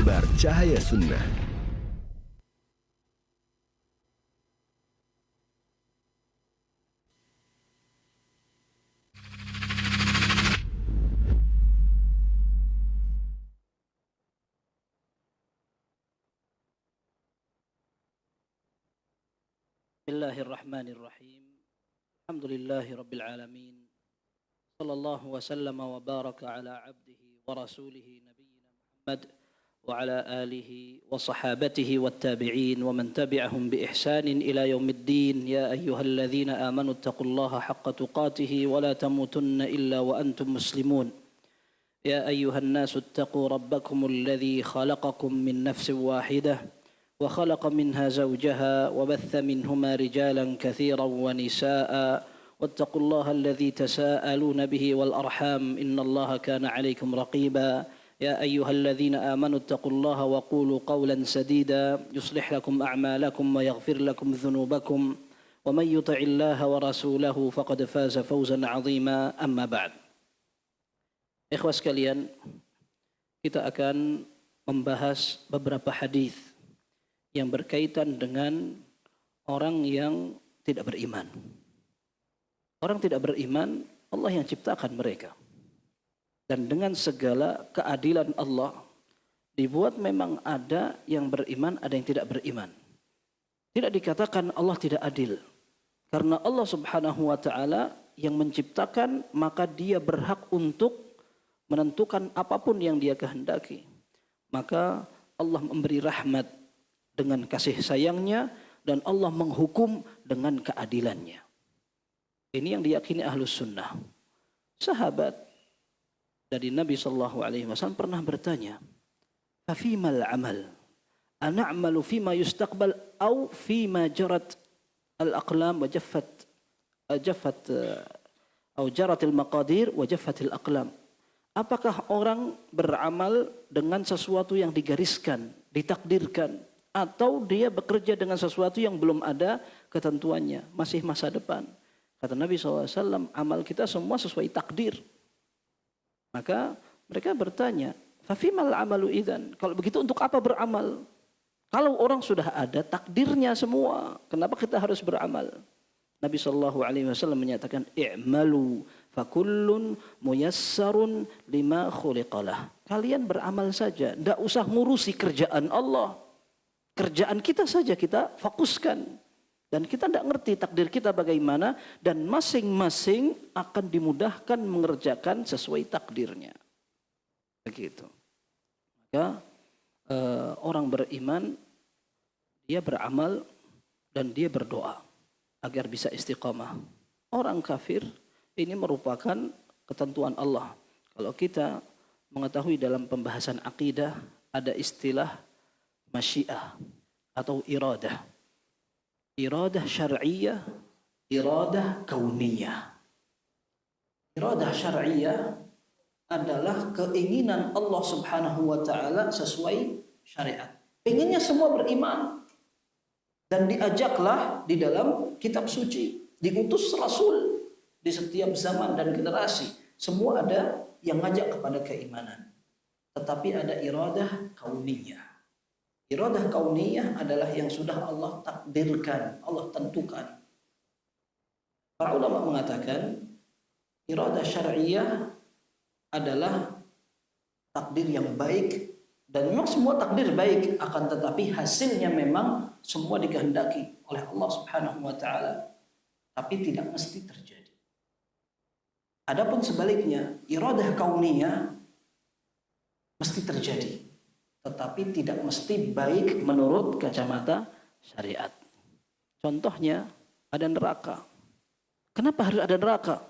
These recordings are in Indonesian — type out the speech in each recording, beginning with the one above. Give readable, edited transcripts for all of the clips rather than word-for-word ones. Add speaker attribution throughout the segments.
Speaker 1: Penebar cahaya sunnah.
Speaker 2: Bismillahirrahmanirrahim. Alhamdulillahi rabbil alamin. Sallallahu wa sallama wa baraka ala abdihi wa rasulihi nabiyyina Muhammad wa ala alihi wa sahabatihi wat tabi'in wa man tabi'ahum bi ihsanin ila yaumiddin. Ya ayyuhalladzina amanu taqullaha haqqa tuqatih wa la tamutunna illa wa antum muslimun. Ya ayyuhan nasu ittaqu rabbakumul ladzi khalaqakum min nafsin wahidah وخلق منها زوجها وبث منهما رجالا كثيرا ونساء واتقوا الله الذي تساءلون به والأرحام إن الله كان عليكم رقيبا يا أيها الذين آمنوا اتقوا الله وقولوا قولا سديدا يصلح لكم أعمالكم ويغفر لكم ذنوبكم ومن يطع الله ورسوله فقد فاز فوزا عظيما أما بعد. Ikhwas sekalian, kita akan membahas beberapa hadis yang berkaitan dengan orang yang tidak beriman. Orang tidak beriman, Allah yang ciptakan mereka. Dan dengan segala keadilan Allah, dibuat memang ada yang beriman, ada yang tidak beriman. Tidak dikatakan Allah tidak adil. Karena Allah subhanahu wa ta'ala yang menciptakan, maka dia berhak untuk menentukan apapun yang dia kehendaki. Maka Allah memberi rahmat dengan kasih sayangnya, dan Allah menghukum dengan keadilannya. Ini yang diyakini ahlus sunnah. Sahabat dari Nabi SAW pernah bertanya, "Fafimal amal? Ana'malu fima yustaqbal au fima jarat al-aqlam wa jaffat au jarat al-maqadir wa jaffat al-aqlam?" Apakah orang beramal dengan sesuatu yang digariskan, ditakdirkan, atau dia bekerja dengan sesuatu yang belum ada ketentuannya, masih masa depan? Kata Nabi SAW, amal kita semua sesuai takdir. Maka mereka bertanya, "Fafimal amalu idzan?" Kalau begitu untuk apa beramal? Kalau orang sudah ada takdirnya semua, kenapa kita harus beramal? Nabi SAW menyatakan, "I'malu fakullun muyassarun lima khuliqalah." Kalian beramal saja, tidak usah ngurusi kerjaan Allah. Kerjaan kita saja kita fokuskan. Dan kita tidak ngerti takdir kita bagaimana. Dan masing-masing akan dimudahkan mengerjakan sesuai takdirnya. Begitu. Maka orang beriman, dia beramal dan dia berdoa agar bisa istiqamah. Orang kafir ini merupakan ketentuan Allah. Kalau kita mengetahui dalam pembahasan akidah ada istilah masyiah atau iradah. Iradah syar'iyah, iradah kauniyah. Iradah syar'iyah adalah keinginan Allah Subhanahu wa taala sesuai syariat. Pengennya semua beriman. Dan diajaklah di dalam kitab suci, diutus rasul di setiap zaman dan generasi. Semua ada yang ngajak kepada keimanan. Tetapi ada iradah kauniyah. Iradah kauniyah adalah yang sudah Allah takdirkan, Allah tentukan. Para ulama mengatakan iradah syar'iyah adalah takdir yang baik, dan memang semua takdir baik, akan tetapi hasilnya memang semua dikehendaki oleh Allah Subhanahu wa taala, tapi tidak mesti terjadi. Adapun sebaliknya, iradah kauniyah mesti terjadi, tetapi tidak mesti baik menurut kacamata syariat. Contohnya ada neraka. Kenapa harus ada neraka?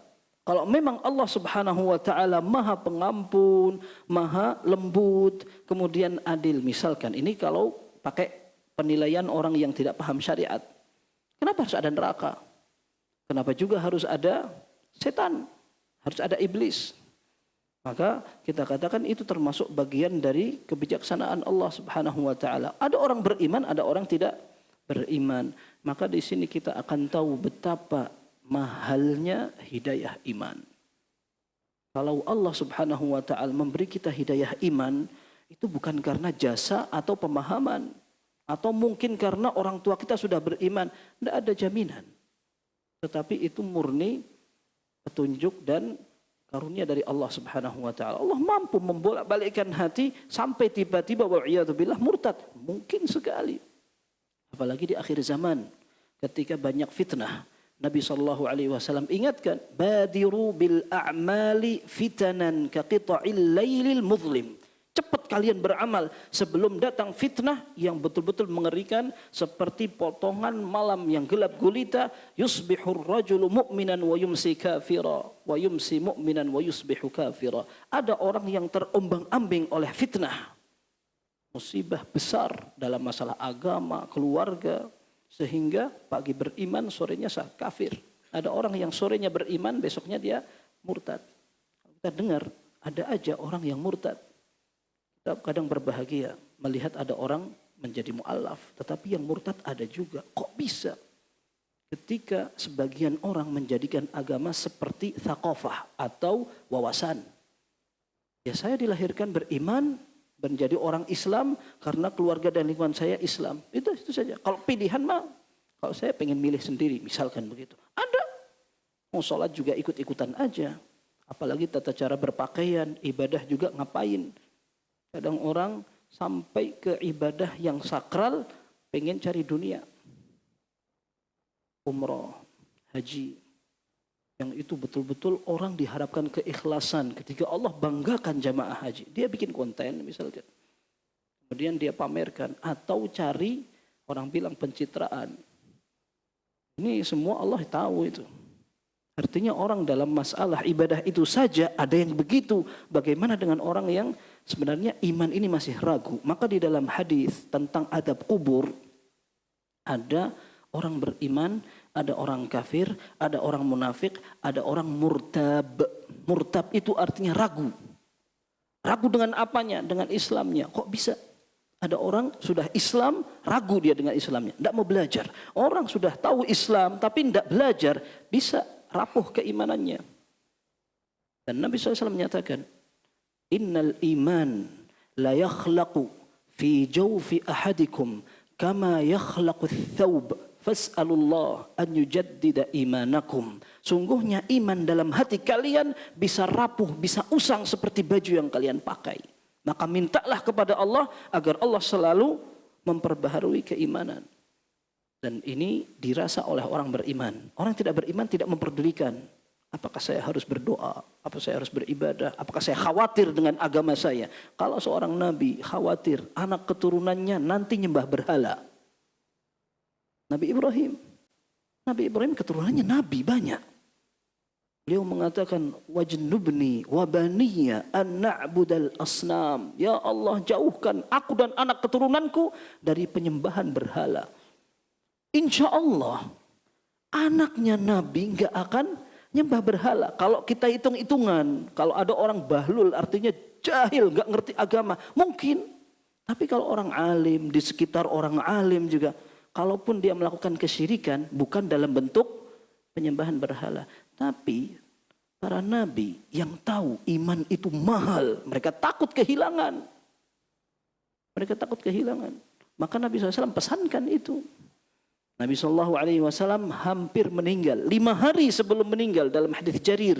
Speaker 2: Kalau memang Allah Subhanahu wa taala Maha Pengampun, Maha Lembut, kemudian adil, misalkan ini kalau pakai penilaian orang yang tidak paham syariat. Kenapa harus ada neraka? Kenapa juga harus ada setan? Harus ada iblis? Maka kita katakan itu termasuk bagian dari kebijaksanaan Allah Subhanahu wa taala. Ada orang beriman, ada orang tidak beriman. Maka di sini kita akan tahu betapa mahalnya hidayah iman. Kalau Allah Subhanahu wa taala memberi kita hidayah iman, itu bukan karena jasa atau pemahaman. Atau mungkin karena orang tua kita sudah beriman. Tidak ada jaminan. Tetapi itu murni petunjuk dan karunia dari Allah Subhanahu wa taala. Allah mampu membolak-balikkan hati sampai tiba-tiba wa'iyadzubillah murtad. Mungkin sekali. Apalagi di akhir zaman ketika banyak fitnah. Nabi SAW ingatkan, badiru bil a'mali fitanan ka qita'il lailil muzlim. Cepat kalian beramal sebelum datang fitnah yang betul-betul mengerikan seperti potongan malam yang gelap gulita. Yusbihur rajulu mu'minan wa yumsi kafira wa yumsi mu'minan wa yusbihu kafira. Ada orang yang terombang-ambing oleh fitnah. Musibah besar dalam masalah agama, keluarga. Sehingga pagi beriman, sorenya kafir. Ada orang yang sorenya beriman, besoknya dia murtad. Kita dengar, ada aja orang yang murtad. Kita kadang berbahagia melihat ada orang menjadi mu'alaf. Tetapi yang murtad ada juga. Kok bisa? Ketika sebagian orang menjadikan agama seperti thaqafah atau wawasan. Ya saya dilahirkan beriman, menjadi orang Islam karena keluarga dan lingkungan saya Islam. Itu saja. Kalau pilihan mah, kalau saya pengen milih sendiri, misalkan begitu. Ada. Mau sholat juga ikut-ikutan aja. Apalagi tata cara berpakaian, ibadah juga ngapain. Kadang orang sampai ke ibadah yang sakral, pengen cari dunia. Umrah, haji. Yang itu betul-betul orang diharapkan keikhlasan ketika Allah banggakan jamaah haji. Dia bikin konten misalkan. Kemudian dia pamerkan. Atau cari orang bilang pencitraan. Ini semua Allah tahu itu. Artinya orang dalam masalah ibadah itu saja ada yang begitu. Bagaimana dengan orang yang sebenarnya iman ini masih ragu. Maka di dalam hadis tentang adab kubur. Ada orang beriman, ada orang kafir, ada orang munafik, ada orang murtab. Murtab itu artinya ragu. Ragu dengan apanya? Dengan Islamnya. Kok bisa? Ada orang sudah Islam, ragu dia dengan Islamnya. Tidak mau belajar. Orang sudah tahu Islam, tapi tidak belajar. Bisa rapuh keimanannya. Dan Nabi SAW menyatakan, Innal iman la yakhlaqu fi jawfi ahadikum kama yakhlaqu thawb. Fas'alullah an yujaddida imanakum. Sungguhnya iman dalam hati kalian bisa rapuh, bisa usang seperti baju yang kalian pakai. Maka mintalah kepada Allah agar Allah selalu memperbaharui keimanan. Dan ini dirasa oleh orang beriman. Orang tidak beriman tidak memperdulikan. Apakah saya harus berdoa? Apakah saya harus beribadah? Apakah saya khawatir dengan agama saya? Kalau seorang nabi khawatir anak keturunannya nanti nyembah berhala. Nabi Ibrahim keturunannya nabi banyak. Beliau mengatakan wajnubni wa baniya an na'budal asnam. Ya Allah, jauhkan aku dan anak keturunanku dari penyembahan berhala. Insya Allah anaknya nabi enggak akan nyembah berhala. Kalau kita hitung-hitungan, kalau ada orang bahlul artinya jahil, enggak ngerti agama, mungkin. Tapi kalau orang alim, di sekitar orang alim juga, kalaupun dia melakukan kesyirikan bukan dalam bentuk penyembahan berhala. Tapi para nabi yang tahu iman itu mahal. Mereka takut kehilangan. Maka Nabi SAW pesankan itu. Nabi SAW hampir meninggal. 5 hari sebelum meninggal dalam hadis Jarir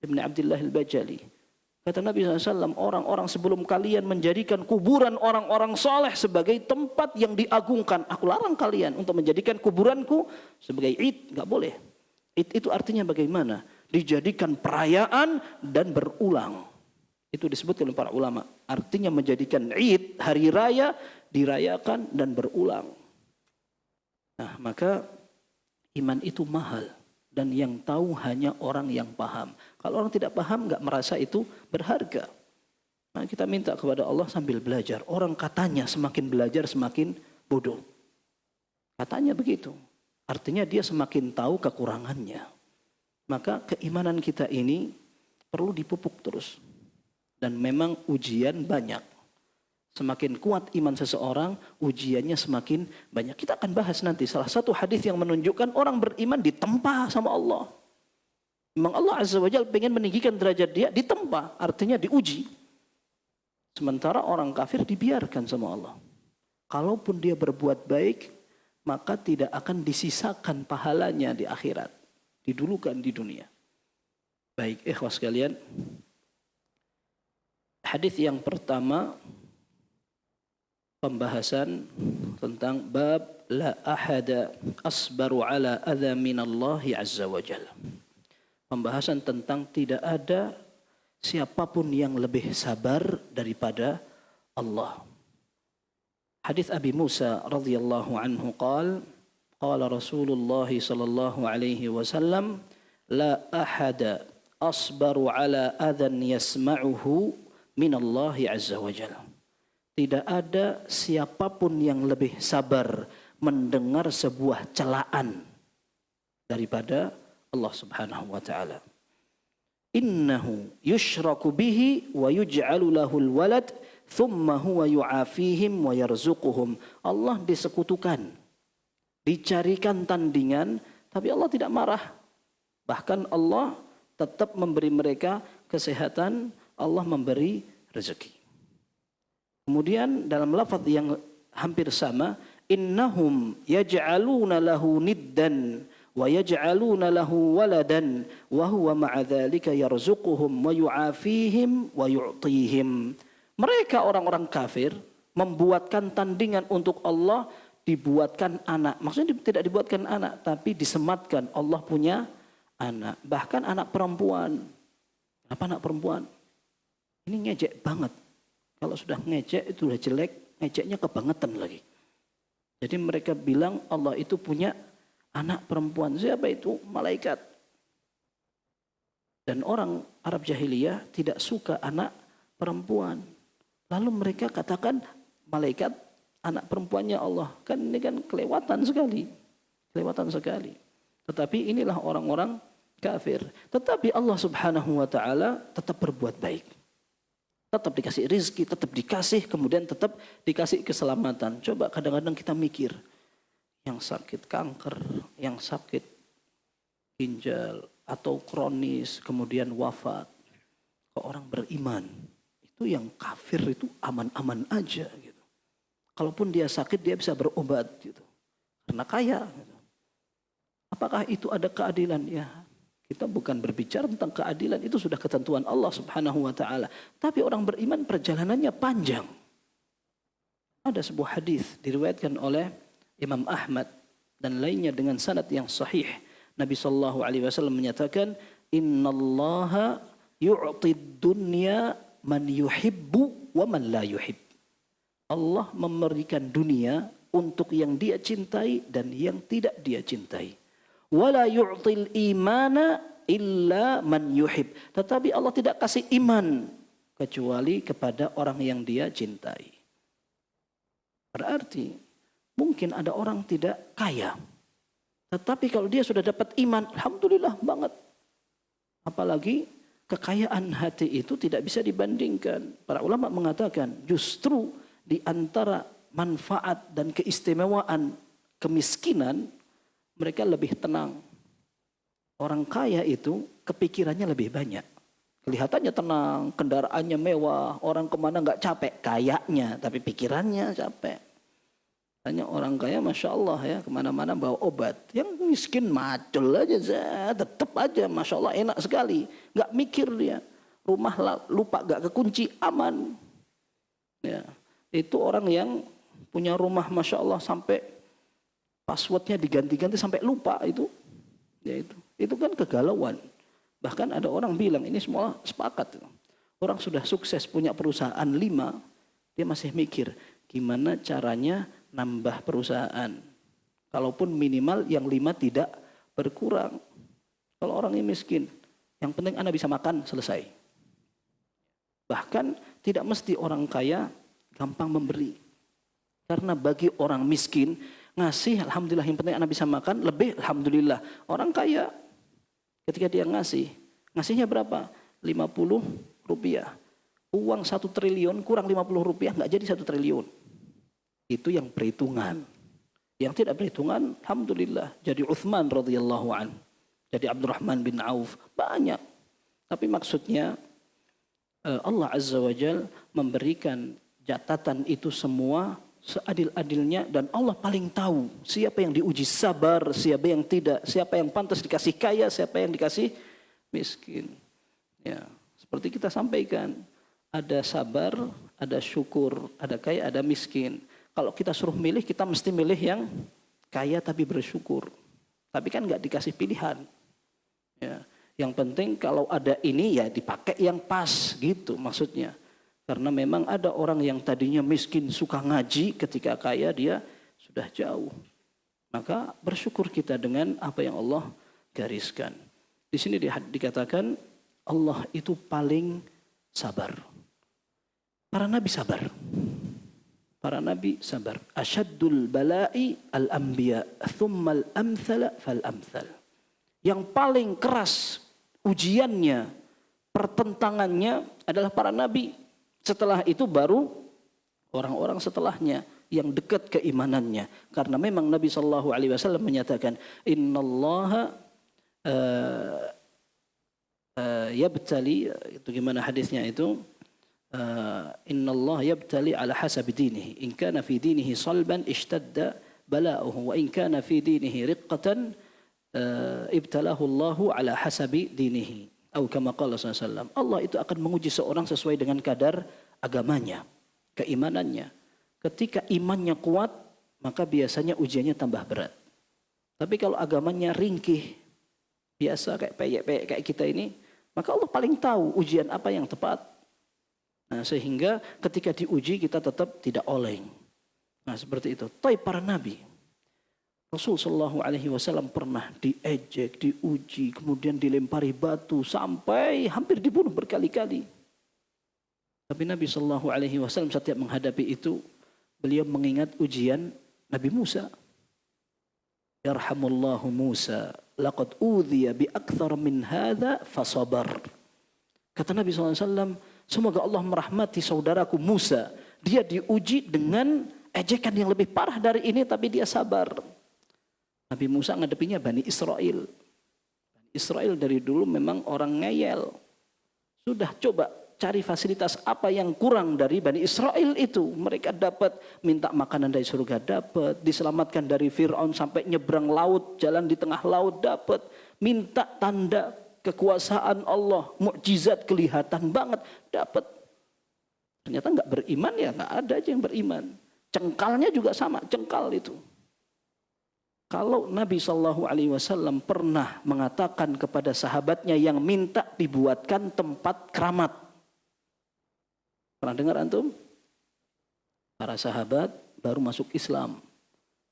Speaker 2: Ibn Abdullah al-Bajali. Kata Nabi SAW, orang-orang sebelum kalian menjadikan kuburan orang-orang soleh sebagai tempat yang diagungkan. Aku larang kalian untuk menjadikan kuburanku sebagai id. Enggak boleh. Id itu artinya bagaimana? Dijadikan perayaan dan berulang. Itu disebut oleh para ulama. Artinya menjadikan id, hari raya, dirayakan dan berulang. Nah, maka iman itu mahal. Dan yang tahu hanya orang yang paham. Kalau orang tidak paham, nggak merasa itu berharga. Nah, kita minta kepada Allah sambil belajar. Orang katanya semakin belajar semakin bodoh. Katanya begitu. Artinya dia semakin tahu kekurangannya. Maka keimanan kita ini perlu dipupuk terus. Dan memang ujian banyak. Semakin kuat iman seseorang, ujiannya semakin banyak. Kita akan bahas nanti salah satu hadis yang menunjukkan orang beriman ditempa sama Allah. Memang Allah Azza wa Jalla pengen meninggikan derajat dia, ditempa, artinya diuji. Sementara orang kafir dibiarkan sama Allah. Kalaupun dia berbuat baik, maka tidak akan disisakan pahalanya di akhirat. Didulukan di dunia. Baik, ikhwas sekalian. Hadis yang pertama, pembahasan tentang bab la ahada asbaru ala adza minallahi azza wa jalla. Pembahasan tentang tidak ada siapapun yang lebih sabar daripada Allah. Hadis Abi Musa radhiyallahu anhu qala Rasulullah sallallahu alaihi wasallam la ahada asbaru ala adzan yasma'uhu minallahi azza wa jalla. Tidak ada siapapun yang lebih sabar mendengar sebuah celaan daripada Allah Subhanahu wa taala. Innahu yushraku bihi wa yuj'alu lahul walad thumma huwa yu'afihim wa yarzuquhum. Allah disekutukan, dicarikan tandingan, tapi Allah tidak marah. Bahkan Allah tetap memberi mereka kesehatan, Allah memberi rezeki. Kemudian dalam lafaz yang hampir sama, innahum yaj'aluna lahu niddan wa yaj'aluna lahu waladan wa huwa ma'a dzalika yarzuquhum wa yu'afihim wa yu'tihim. Mereka orang-orang kafir membuatkan tandingan untuk Allah, dibuatkan anak. Maksudnya tidak dibuatkan anak, tapi disematkan Allah punya anak. Bahkan anak perempuan. Apa anak perempuan? Ini ngejek banget. Kalau sudah ngejek itu sudah jelek, ngejeknya kebangetan lagi. Jadi mereka bilang Allah itu punya anak perempuan. Siapa itu? Malaikat. Dan orang Arab jahiliyah tidak suka anak perempuan. Lalu mereka katakan malaikat anak perempuannya Allah. Kan ini kan kelewatan sekali. Kelewatan sekali. Tetapi inilah orang-orang kafir. Tetapi Allah Subhanahu wa taala tetap berbuat baik. Tetap dikasih rezeki, tetap dikasih, kemudian tetap dikasih keselamatan. Coba kadang-kadang kita mikir, yang sakit kanker, yang sakit ginjal, atau kronis, kemudian wafat. Kalau orang beriman, itu yang kafir itu aman-aman aja. Gitu. Kalaupun dia sakit, dia bisa berobat. Gitu. Karena kaya. Gitu. Apakah itu ada keadilan? Ya. Kita bukan berbicara tentang keadilan, itu sudah ketentuan Allah Subhanahu wa taala. Tapi orang beriman perjalanannya panjang. Ada sebuah hadis diriwayatkan oleh Imam Ahmad dan lainnya dengan sanad yang sahih. Nabi sallallahu alaihi wasallam menyatakan, "Innallaha yu'tid dunya man yuhibbu wa man la yuhib." Allah memberikan dunia untuk yang dia cintai dan yang tidak dia cintai. Wala yu'til imana illa man yuhib. Tetapi Allah tidak kasih iman kecuali kepada orang yang dia cintai. Berarti mungkin ada orang tidak kaya. Tetapi kalau dia sudah dapat iman, alhamdulillah banget. Apalagi kekayaan hati itu tidak bisa dibandingkan. Para ulama mengatakan justru di antara manfaat dan keistimewaan kemiskinan, mereka lebih tenang. Orang kaya itu kepikirannya lebih banyak. Kelihatannya tenang, kendaraannya mewah, orang kemana nggak capek. Kayaknya, tapi pikirannya capek. Hanya orang kaya Masya Allah ya, kemana-mana bawa obat. Yang miskin macul aja, tetap aja Masya Allah enak sekali. Nggak mikir dia. Rumah lupa nggak kekunci, aman. Ya, itu orang yang punya rumah Masya Allah sampai passwordnya diganti-ganti sampai lupa itu. Ya itu kan kegalauan. Bahkan ada orang bilang ini semua sepakat. Orang sudah sukses punya perusahaan 5, dia masih mikir gimana caranya nambah perusahaan. Kalaupun minimal yang 5 tidak berkurang. Kalau orang ini miskin, yang penting Anda bisa makan, selesai. Bahkan tidak mesti orang kaya gampang memberi. Karena bagi orang miskin, ngasih alhamdulillah, yang penting anak bisa makan, lebih alhamdulillah. Orang kaya ketika dia ngasihnya berapa? 50 rupiah. Uang 1 triliun kurang 50 rupiah nggak jadi 1 triliun. Itu yang perhitungan. Yang tidak perhitungan, alhamdulillah. Jadi Uthman radhiyallahu an, jadi Abdurrahman bin Auf, banyak. Tapi maksudnya Allah Azza wa Jal memberikan catatan itu semua seadil-adilnya dan Allah paling tahu siapa yang diuji sabar, siapa yang tidak, siapa yang pantas dikasih kaya, siapa yang dikasih miskin. Ya, seperti kita sampaikan, ada sabar, ada syukur, ada kaya, ada miskin. Kalau kita suruh milih, kita mesti milih yang kaya tapi bersyukur. Tapi kan nggak dikasih pilihan. Ya, yang penting kalau ada ini ya dipakai yang pas gitu maksudnya. Karena memang ada orang yang tadinya miskin suka ngaji, ketika kaya dia sudah jauh. Maka bersyukur kita dengan apa yang Allah gariskan. Di sini dikatakan Allah itu paling sabar. Para nabi sabar. Para nabi sabar. Asyaddul bala'i al-anbiya, thummal amthala fal amthal. Yang paling keras ujiannya, pertentangannya adalah para nabi. Setelah itu baru orang-orang setelahnya yang dekat keimanannya. Karena memang Nabi SAW menyatakan, Innallaha yabtali, itu gimana hadisnya itu? Innallaha yabtali ala hasabi dinihi. In kana fi dinihi salban ishtadda bala'uhu. Wa in kana fi dinihi riqqatan ibtalahu Allahu ala hasabi dinihi. Atau kama qala sallallahu. Allah itu akan menguji seorang sesuai dengan kadar agamanya, keimanannya. Ketika imannya kuat, maka biasanya ujiannya tambah berat. Tapi kalau agamanya ringkih, biasa kayak peyek-peyek kayak kita ini, maka Allah paling tahu ujian apa yang tepat. Nah, sehingga ketika diuji kita tetap tidak oleng. Nah, seperti itu. Tapi para nabi, Rasul Shallallahu Alaihi Wasallam pernah diejek, diuji, kemudian dilempari batu sampai hampir dibunuh berkali-kali. Tapi Nabi Shallallahu Alaihi Wasallam setiap menghadapi itu, beliau mengingat ujian Nabi Musa. Yarhamullahu Musa, laqad udhiya bi akthar min hadha fasabar. Kata Nabi SAW, semoga Allah merahmati saudaraku Musa. Dia diuji dengan ejekan yang lebih parah dari ini, tapi dia sabar. Nabi Musa ngadepinya Bani Israel. Bani Israel dari dulu memang orang ngeyel. Sudah coba cari fasilitas apa yang kurang dari Bani Israel itu. Mereka dapat minta makanan dari surga, dapat diselamatkan dari Fir'aun sampai nyebrang laut, jalan di tengah laut, dapat minta tanda kekuasaan Allah, mukjizat kelihatan banget, dapat. Ternyata nggak beriman ya, nggak ada aja yang beriman. Cengkalnya juga sama, cengkal itu. Kalau Nabi SAW pernah mengatakan kepada sahabatnya yang minta dibuatkan tempat keramat. Pernah dengar antum? Para sahabat baru masuk Islam.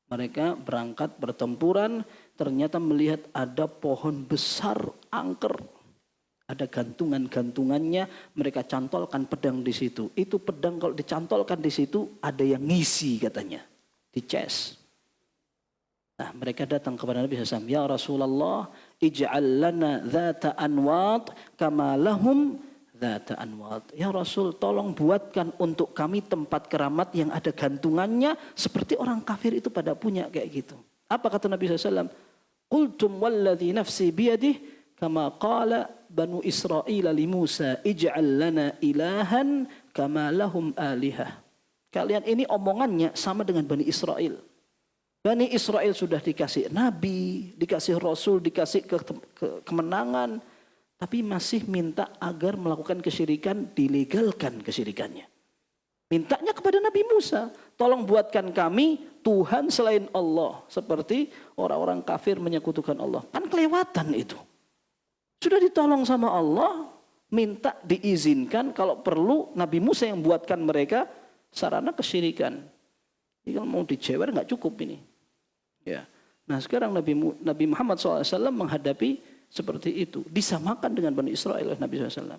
Speaker 2: Mereka berangkat bertempuran, ternyata melihat ada pohon besar angker. Ada gantungan-gantungannya, mereka cantolkan pedang di situ. Itu pedang kalau dicantolkan di situ ada yang ngisi katanya. Dices. Nah, mereka datang kepada Nabi SAW. Ya Rasulullah, ij'al lana dhata anwat kama lahum dhata anwat. Ya Rasul, tolong buatkan untuk kami tempat keramat yang ada gantungannya seperti orang kafir itu pada punya kayak gitu. Apa kata Nabi SAW? Qultum walladhi nafsi biyadih kama qala Banu Israel li Musa ij'al lana ilahan kama lahum alihah. Kalian ini omongannya sama dengan Bani Israel. Bani Israel sudah dikasih nabi, dikasih rasul, dikasih kemenangan, tapi masih minta agar melakukan kesyirikan, dilegalkan kesyirikannya. Mintanya kepada Nabi Musa, tolong buatkan kami Tuhan selain Allah, seperti orang-orang kafir menyekutukan Allah. Kan kelewatan itu. Sudah ditolong sama Allah, minta diizinkan kalau perlu Nabi Musa yang buatkan mereka sarana kesyirikan. Ini kalau mau dijewer nggak cukup ini. Ya. Nah sekarang Nabi Muhammad SAW menghadapi seperti itu. Disamakan dengan Bani Israel oleh Nabi SAW.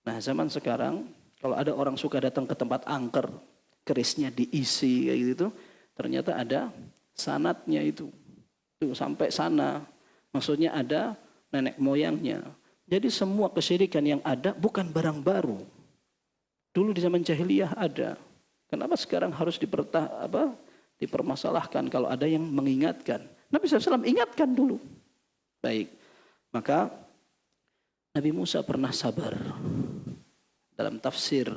Speaker 2: Nah zaman sekarang kalau ada orang suka datang ke tempat angker, kerisnya diisi kayak gitu, ternyata ada sanatnya itu. Tuh, sampai sana. Maksudnya ada nenek moyangnya. Jadi semua kesyirikan yang ada bukan barang baru. Dulu di zaman jahiliyah ada. Kenapa sekarang harus dipermasalahkan kalau ada yang mengingatkan? Nabi SAW ingatkan dulu. Baik, maka Nabi Musa pernah sabar. dalam tafsir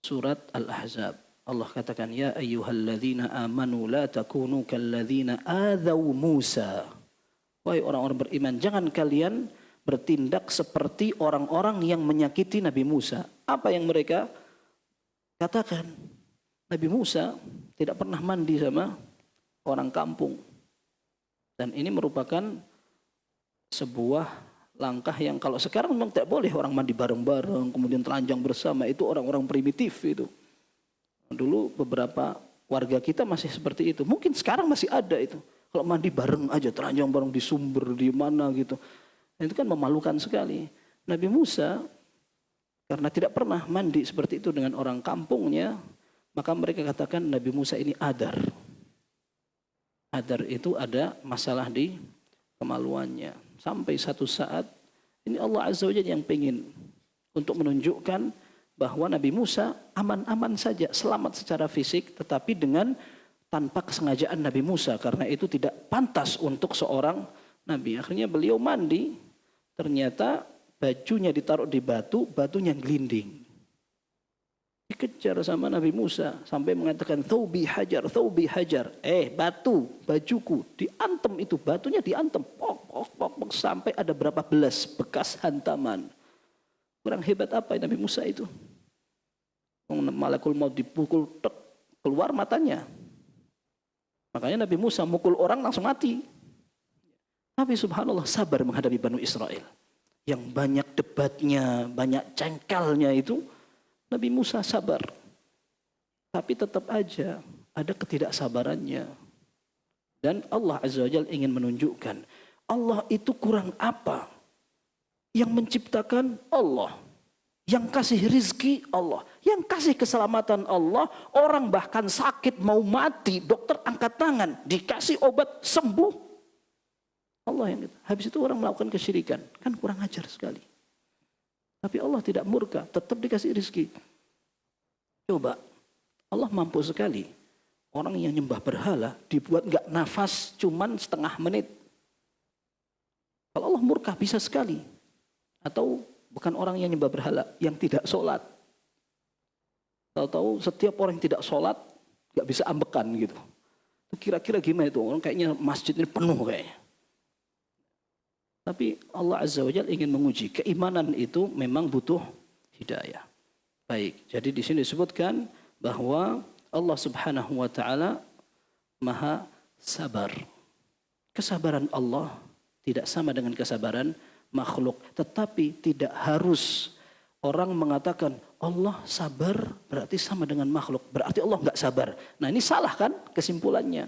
Speaker 2: surat Al-Ahzab. Allah katakan, ya ayyuhalladzina amanu la takunu kalladzina adzaw Musa. Wahai orang-orang beriman, jangan kalian bertindak seperti orang-orang yang menyakiti Nabi Musa. Apa yang mereka katakan? Nabi Musa tidak pernah mandi sama orang kampung. Dan ini merupakan sebuah langkah yang kalau sekarang memang tidak boleh orang mandi bareng-bareng, kemudian telanjang bersama. Itu orang-orang primitif itu. Dulu beberapa warga kita masih seperti itu. Mungkin sekarang masih ada itu. Kalau mandi bareng aja, telanjang bareng di sumber, di mana gitu. Itu kan memalukan sekali. Nabi Musa karena tidak pernah mandi seperti itu dengan orang kampungnya, maka mereka katakan Nabi Musa ini adar. Adar itu ada masalah di kemaluannya. Sampai satu saat, ini Allah Azza wa Jalla yang pengen untuk menunjukkan bahwa Nabi Musa aman-aman saja, selamat secara fisik, tetapi dengan tanpa kesengajaan Nabi Musa, karena itu tidak pantas untuk seorang Nabi. Akhirnya beliau mandi, ternyata bajunya ditaruh di batu, batunya gelinding. Dikejar sama Nabi Musa sampai mengatakan thawbi hajar, thawbi hajar. Batu, bajuku, diantem itu, batunya diantem, pok, pok, pok, pok, sampai ada berapa belas bekas hantaman. Kurang hebat apa Nabi Musa itu? Malakul maut dipukul, tek, keluar matanya. Makanya Nabi Musa mukul orang langsung mati. Tapi subhanallah sabar menghadapi Banu Israel. Yang banyak debatnya, banyak cengkelnya itu, Nabi Musa sabar. Tapi tetap aja ada ketidaksabarannya. Dan Allah Azza wa Jalla ingin menunjukkan, Allah itu kurang apa? Yang menciptakan Allah. Yang kasih rizki Allah. Yang kasih keselamatan Allah. Orang bahkan sakit mau mati, dokter angkat tangan, dikasih obat sembuh. Allah yang itu. Habis itu orang melakukan kesyirikan. Kan kurang ajar sekali. Tapi Allah tidak murka, tetap dikasih rizki. Coba, Allah mampu sekali. Orang yang nyembah berhala dibuat nggak nafas cuman setengah menit. Kalau Allah murka bisa sekali. Atau bukan orang yang nyembah berhala, yang tidak sholat. Tahu-tahu setiap orang yang tidak sholat nggak bisa ambekan gitu. Kira-kira gimana itu? Orang kayaknya masjid ini penuh kayaknya. Tapi Allah Azza wa Jalla ingin menguji keimanan itu memang butuh hidayah. Baik, jadi di sini disebutkan bahwa Allah Subhanahu wa taala Maha sabar. Kesabaran Allah tidak sama dengan kesabaran makhluk, tetapi tidak harus orang mengatakan Allah sabar berarti sama dengan makhluk, berarti Allah enggak sabar. Nah, ini salah kan kesimpulannya.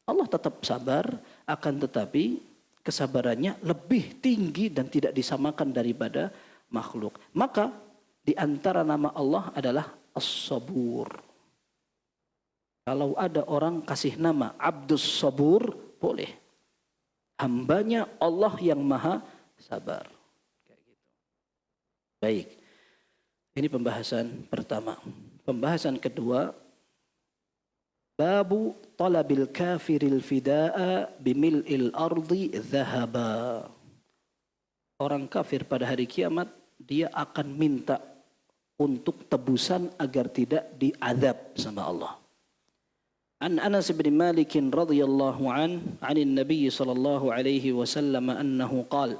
Speaker 2: Allah tetap sabar, akan tetapi kesabarannya lebih tinggi dan tidak disamakan daripada makhluk. Maka di antara nama Allah adalah As-Sabur. Kalau ada orang kasih nama Abdus Sabur, boleh. Hambanya Allah yang maha sabar. Kayak gitu. Baik. Ini pembahasan pertama. Pembahasan kedua, babu talabil kafiril fida'a bimil'il ardi dhahaba. Orang kafir pada hari kiamat, dia akan minta untuk tebusan agar tidak diazab sama Allah. An Anas bin Malik radhiyallahu an 'anil Nabi sallallahu alaihi wasallam annahu qala.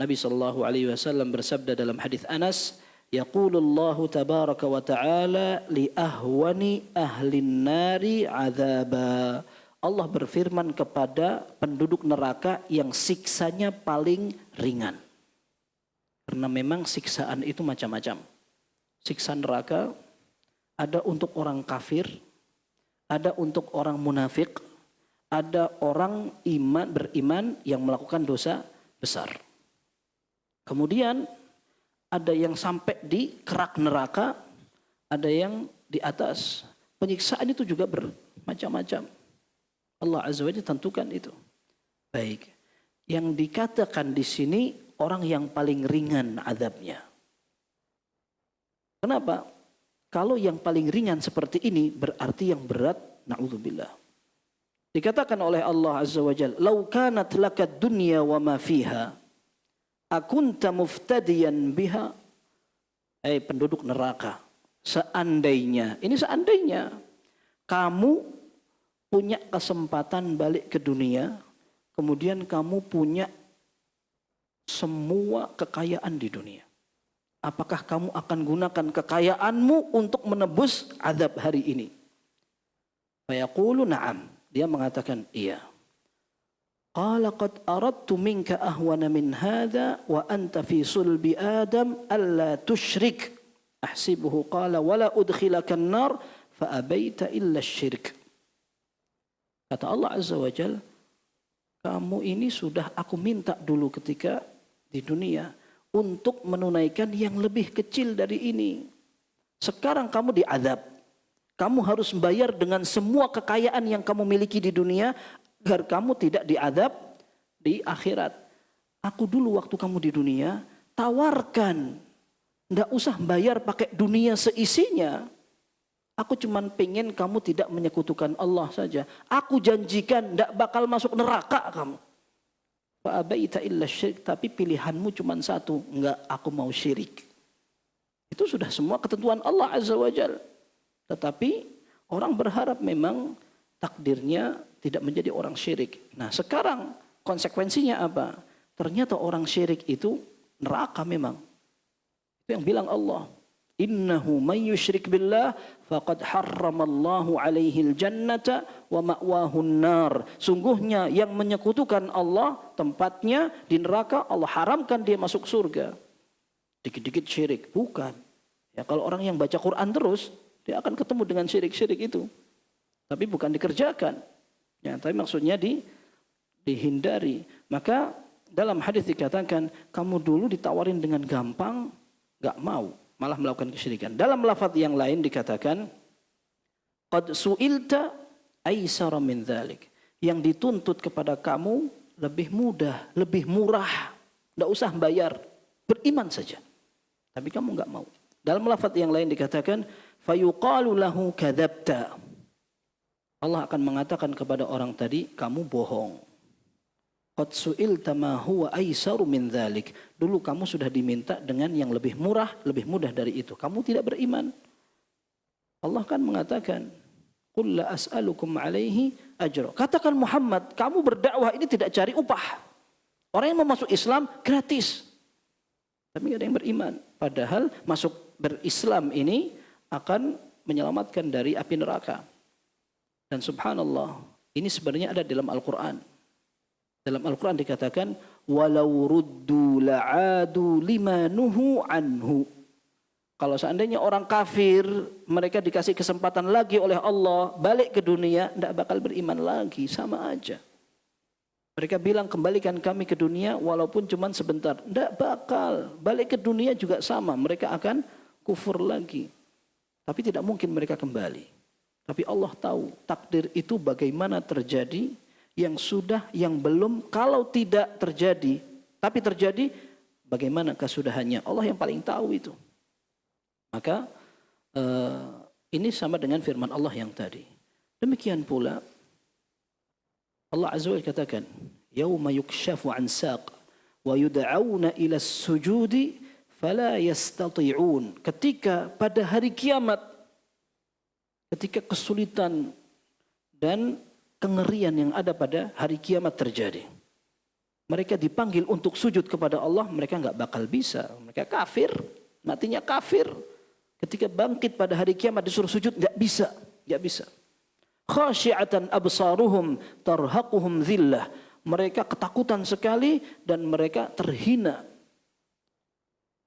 Speaker 2: Nabi sallallahu alaihi wasallam bersabda dalam hadis Anas, yaqulullahu tabaraka wa ta'ala li ahwani ahlin nari 'adzaba. Allah berfirman kepada penduduk neraka yang siksanya paling ringan. Karena memang siksaan itu macam-macam. Siksa neraka ada untuk orang kafir, ada untuk orang munafik, ada orang beriman yang melakukan dosa besar. Kemudian ada yang sampai di kerak neraka, ada yang di atas. Penyiksaan itu juga bermacam-macam. Allah Azza wa Jalla tentukan itu. Baik. Yang dikatakan di sini orang yang paling ringan azabnya. Kenapa? Kalau yang paling ringan seperti ini berarti yang berat, na'udzubillah. Dikatakan oleh Allah Azza wa Jalla, "Lau kanat lakad dunya wa ma fiha, akunta muftadiyan biha." Hai penduduk neraka, seandainya, ini seandainya kamu punya kesempatan balik ke dunia, kemudian kamu punya semua kekayaan di dunia. Apakah kamu akan gunakan kekayaanmu untuk menebus azab hari ini? Fayaqulu na'am. Dia mengatakan iya. Qala qad aradtu minka ahwana min hadha wa anta fi sulbi Adam alla tusyrik. Ahsibuhu qala wala udkhilaka an-nar fa abaita illa asy-syirk. Kata Allah Azza wa Jalla, kamu ini sudah aku minta dulu ketika di dunia untuk menunaikan yang lebih kecil dari ini. Sekarang kamu diazab. Kamu harus membayar dengan semua kekayaan yang kamu miliki di dunia agar kamu tidak diazab di akhirat. Aku dulu waktu kamu di dunia tawarkan, nggak usah bayar pakai dunia seisinya. Aku cuman pengen kamu tidak menyekutukan Allah saja. Aku janjikan nggak bakal masuk neraka kamu. Fa'abaita illa syirik, tapi pilihanmu cuma satu, enggak, aku mau syirik. Itu sudah semua ketentuan Allah Azza wa Jalla. Tetapi orang berharap memang takdirnya tidak menjadi orang syirik. Nah sekarang konsekuensinya apa? Ternyata orang syirik itu neraka memang. Itu yang bilang Allah. Innahu man yusyrik billah faqad harramallahu alaihi al-jannata wa ma'wahu an-nar. Sungguhnya yang menyekutukan Allah tempatnya di neraka, Allah haramkan dia masuk surga. Dikit-dikit syirik, bukan. Ya kalau orang yang baca Quran terus, dia akan ketemu dengan syirik-syirik itu. Tapi bukan dikerjakan. Ya, tapi maksudnya dihindari. Maka dalam hadis dikatakan, kamu dulu ditawarin dengan gampang, enggak mau, malah melakukan kesyirikan. Dalam lafaz yang lain dikatakan, qad su'ilta aisara min dzalik. Yang dituntut kepada kamu lebih mudah, lebih murah. Enggak usah bayar, beriman saja. Tapi kamu enggak mau. Dalam lafaz yang lain dikatakan, fayuqalu lahu kadzabta. Allah akan mengatakan kepada orang tadi, kamu bohong. Qad su'ilta ma huwa aisaru min dzalik. Dulu kamu sudah diminta dengan yang lebih murah, lebih mudah dari itu. Kamu tidak beriman. Allah kan mengatakan, qul la as'alukum alaihi ajra. Katakan Muhammad, kamu berdakwah ini tidak cari upah. Orang yang mau masuk Islam gratis. Tapi tidak ada yang beriman. Padahal masuk berislam ini akan menyelamatkan dari api neraka. Dan subhanallah, ini sebenarnya ada dalam Al-Quran. Dalam Al-Quran dikatakan, walau ruddu la'adu lima nuhu anhu. Kalau seandainya orang kafir, mereka dikasih kesempatan lagi oleh Allah, balik ke dunia, tidak bakal beriman lagi, sama aja. Mereka bilang, kembalikan kami ke dunia walaupun cuma sebentar. Tidak bakal, balik ke dunia juga sama, mereka akan kufur lagi. Tapi tidak mungkin mereka kembali. Tapi Allah tahu takdir itu bagaimana terjadi, yang sudah, yang belum. Kalau tidak terjadi, tapi terjadi, bagaimana kesudahannya? Allah yang paling tahu itu. Maka ini sama dengan firman Allah yang tadi. Demikian pula Allah Azza wa Jalla katakan, "Yauma yukshafu an saq wa yud'auna ila as-sujudi fala yastati'un." Ketika pada hari kiamat, ketika kesulitan dan kengerian yang ada pada hari kiamat terjadi, mereka dipanggil untuk sujud kepada Allah, mereka enggak bakal bisa. Mereka kafir, matinya kafir. Ketika bangkit pada hari kiamat disuruh sujud, enggak bisa, enggak bisa. Khasyi'atan absaruhum tarhaquhum dhillah. Mereka ketakutan sekali dan mereka terhina.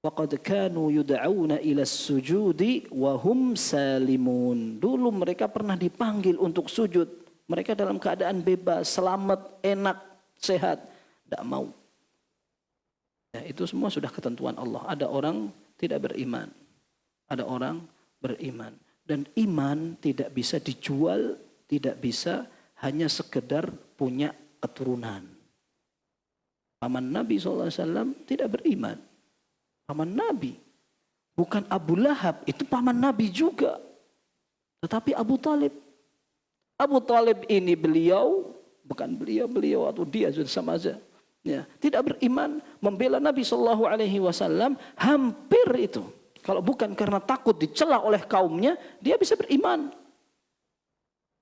Speaker 2: Waqad kanu yud'auna ila as-sujudi wa hum salimun. Dulu mereka pernah dipanggil untuk sujud. Mereka dalam keadaan bebas, selamat, enak, sehat, tidak mau. Ya, itu semua sudah ketentuan Allah. Ada orang tidak beriman, ada orang beriman. Dan iman tidak bisa dijual, tidak bisa hanya sekedar punya keturunan. Paman Nabi SAW tidak beriman. Paman Nabi, bukan Abu Lahab, itu paman Nabi juga. Tetapi Abu Talib. Abu Talib ini beliau, bukan beliau atau dia sudah sama saja. Ya, tidak beriman, membela Nabi SAW, hampir itu. Kalau bukan karena takut dicela oleh kaumnya, dia bisa beriman.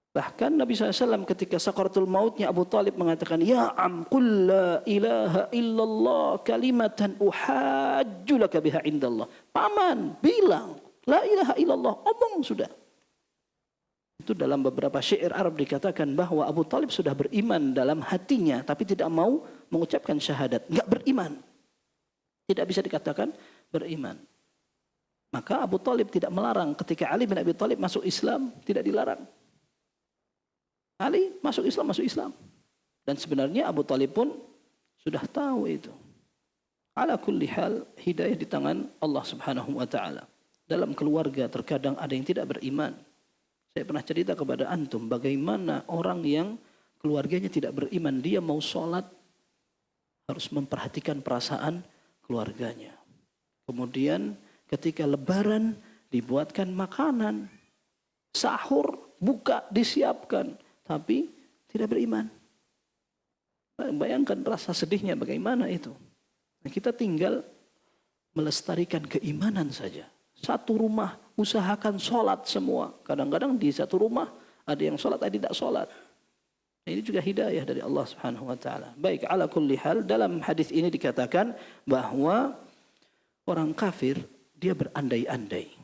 Speaker 2: Bahkan Nabi SAW ketika sakaratul mautnya Abu Talib mengatakan, Ya am qul la ilaha illallah kalimatan uhajju laka biha indallah. Paman, bilang, la ilaha illallah, omong sudah. Itu dalam beberapa syair Arab dikatakan bahwa Abu Talib sudah beriman dalam hatinya, tapi tidak mau mengucapkan syahadat. Enggak beriman. Tidak bisa dikatakan beriman. Maka Abu Talib tidak melarang ketika Ali bin Abi Talib masuk Islam, tidak dilarang. Ali masuk Islam. Dan sebenarnya Abu Talib pun sudah tahu itu. Ala kulli hal, hidayah di tangan Allah Subhanahu wa taala. Dalam keluarga terkadang ada yang tidak beriman. Saya pernah cerita kepada antum bagaimana orang yang keluarganya tidak beriman, dia mau sholat harus memperhatikan perasaan keluarganya. Kemudian ketika lebaran dibuatkan makanan, sahur, buka disiapkan, tapi tidak beriman. Bayangkan rasa sedihnya bagaimana itu. Nah, kita tinggal melestarikan keimanan saja. Satu rumah usahakan sholat semua. Kadang-kadang di satu rumah ada yang sholat, ada yang tidak sholat. Nah, ini juga hidayah dari Allah Subhanahu wa taala. Baik, ala kulli hal, dalam hadis ini dikatakan bahwa orang kafir dia berandai-andai.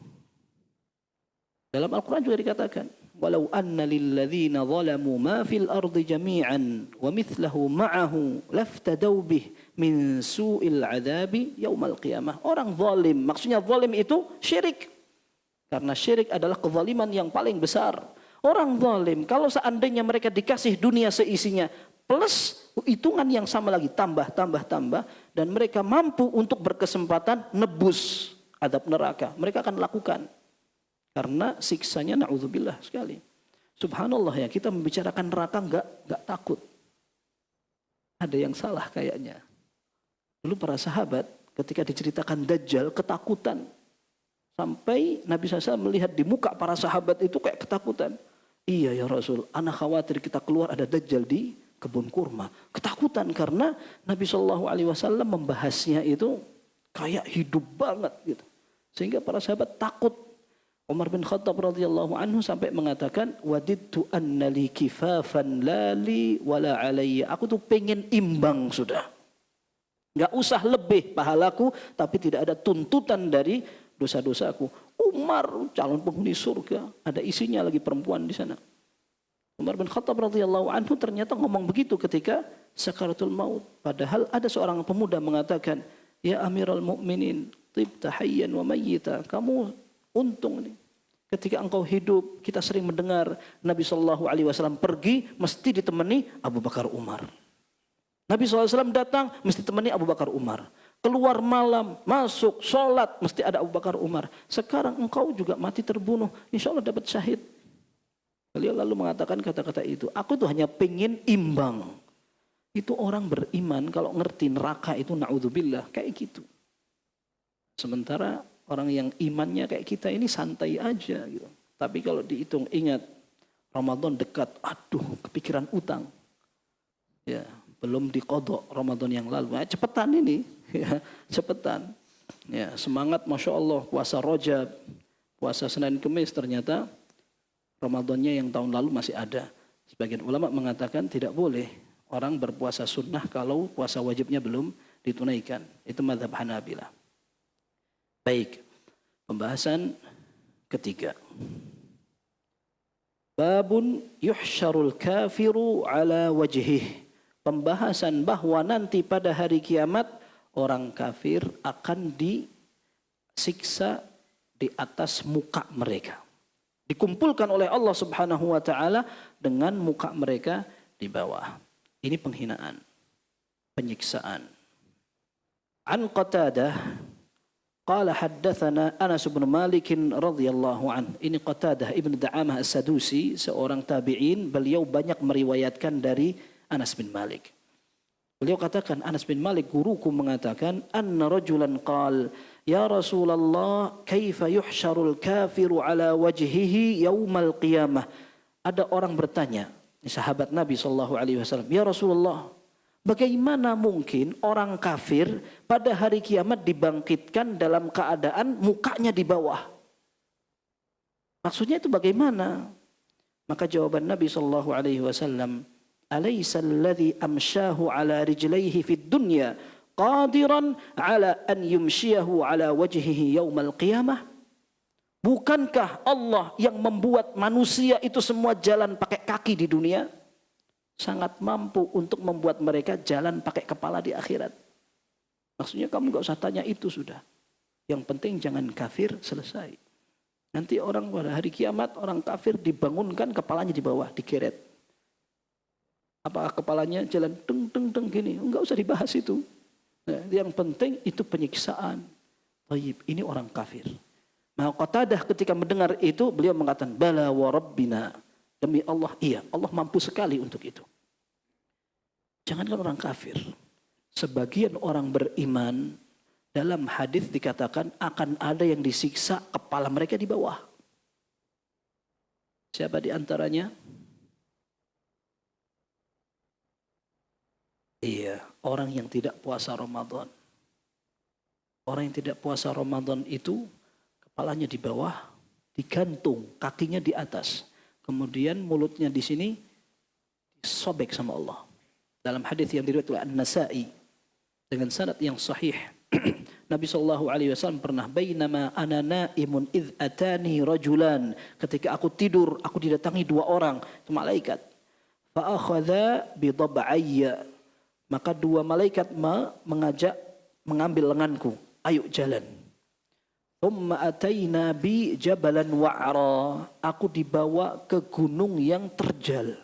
Speaker 2: Dalam Al-Quran juga dikatakan, walau anna lilladzina zalamu ma fil ardi jami'an wa mithlahu ma'ahu laftadaw bih min su'il adabi yaumal qiyamah. Orang zalim, maksudnya zalim itu syirik. Karena syirik adalah kezaliman yang paling besar. Orang zalim, kalau seandainya mereka dikasih dunia seisinya, plus hitungan yang sama lagi, tambah, dan mereka mampu untuk berkesempatan nebus adab neraka, mereka akan lakukan. Karena siksanya na'udzubillah sekali. Subhanallah ya, kita membicarakan neraka enggak takut. Ada yang salah kayaknya. Dulu para sahabat ketika diceritakan Dajjal ketakutan. Sampai Nabi SAW melihat di muka para sahabat itu kayak ketakutan. Iya ya Rasul, anak khawatir kita keluar ada Dajjal di kebun kurma. Ketakutan karena Nabi SAW membahasnya itu kayak hidup banget gitu. Sehingga para sahabat takut. Umar bin Khattab radhiyallahu anhu sampai mengatakan, wadidtu anna li kifafan la li wala alayya. Aku tuh pengen imbang sudah. Enggak usah lebih pahalaku, tapi tidak ada tuntutan dari dosa-dosaku. Umar calon penghuni surga, ada isinya lagi perempuan di sana. Umar bin Khattab radhiyallahu anhu ternyata ngomong begitu ketika sakaratul maut. Padahal ada seorang pemuda mengatakan, ya Amirul Mukminin, tibta hayyan wa mayyita. Kamu untung nih. Ketika engkau hidup, kita sering mendengar Nabi SAW pergi, mesti ditemani Abu Bakar Umar. Nabi SAW datang, mesti ditemani Abu Bakar Umar. Keluar malam, masuk, sholat, mesti ada Abu Bakar Umar. Sekarang engkau juga mati terbunuh, insya Allah dapat syahid. Beliau lalu mengatakan kata-kata itu, aku tuh hanya pengen imbang. Itu orang beriman, kalau ngerti neraka itu na'udzubillah, kayak gitu. Sementara orang yang imannya kayak kita ini santai aja gitu. Tapi kalau dihitung, ingat Ramadan dekat, aduh kepikiran utang. Ya, belum diqodok Ramadan yang lalu. Nah, cepetan ini, ya, cepetan. Ya, semangat Masya Allah puasa Rajab, puasa Senin Kemis, ternyata Ramadannya yang tahun lalu masih ada. Sebagian ulama mengatakan tidak boleh orang berpuasa sunnah kalau puasa wajibnya belum ditunaikan. Itu mazhab Hanabilah. Baik, pembahasan ketiga. Babun yuhsyarul kafiru ala wajhih. Pembahasan bahwa nanti pada hari kiamat orang kafir akan disiksa di atas muka mereka. Dikumpulkan oleh Allah Subhanahu wa taala dengan muka mereka di bawah. Ini penghinaan, penyiksaan. An Qatadah qala haddatsana Anas bin Malik radhiyallahu anhu. Ini Qatadah Ibn Da'amah As-Sadusi, seorang tabi'in, beliau banyak meriwayatkan dari Anas bin Malik. Beliau katakan, Anas bin Malik guruku mengatakan, anna rajulan qal, ya Rasulullah, kaifa yuhsyarul kafiru ala wajhihi yaumal qiyamah. Ada orang bertanya, sahabat Nabi SAW, ya Rasulullah, Bagaimana mungkin orang kafir pada hari kiamat dibangkitkan dalam keadaan mukanya di bawah? Maksudnya itu bagaimana? Maka jawaban Nabi sallallahu alaihi wasallam, "Alaysa alladhi amshahu ala rijlaihi fid dunya qadiran ala an yumshiyahu ala wajhihi yaumal qiyamah?" Bukankah Allah yang membuat manusia itu semua jalan pakai kaki di dunia? Sangat mampu untuk membuat mereka jalan pakai kepala di akhirat. Maksudnya kamu gak usah tanya itu sudah. Yang penting jangan kafir, selesai. Nanti orang pada hari kiamat, orang kafir dibangunkan kepalanya di bawah, digeret. Apakah kepalanya jalan deng gini? Enggak usah dibahas itu. Nah, yang penting itu penyiksaan. Baik, ini orang kafir. Maka Qatadah ketika mendengar itu, beliau mengatakan, "Bala wa rabbina." Demi Allah, iya, Allah mampu sekali untuk itu. Jangankan orang kafir. Sebagian orang beriman, dalam hadis dikatakan akan ada yang disiksa kepala mereka di bawah. Siapa di antaranya? Iya, orang yang tidak puasa Ramadan. Orang yang tidak puasa Ramadan itu kepalanya di bawah, digantung, kakinya di atas. Kemudian mulutnya di sini disobek sama Allah. Dalam hadis yang diriwayatkan oleh An-Nasa'i dengan sanad yang sahih, Nabi SAW pernah, "Bainama ana naimun idh atani rajulan." Ketika aku tidur, aku didatangi dua orang, itu malaikat. Fa akhadha bi dab'ayya. Maka dua malaikat mengambil lenganku, "Ayo jalan." Thumma ataina bi jabalan wa'ra. Aku dibawa ke gunung yang terjal.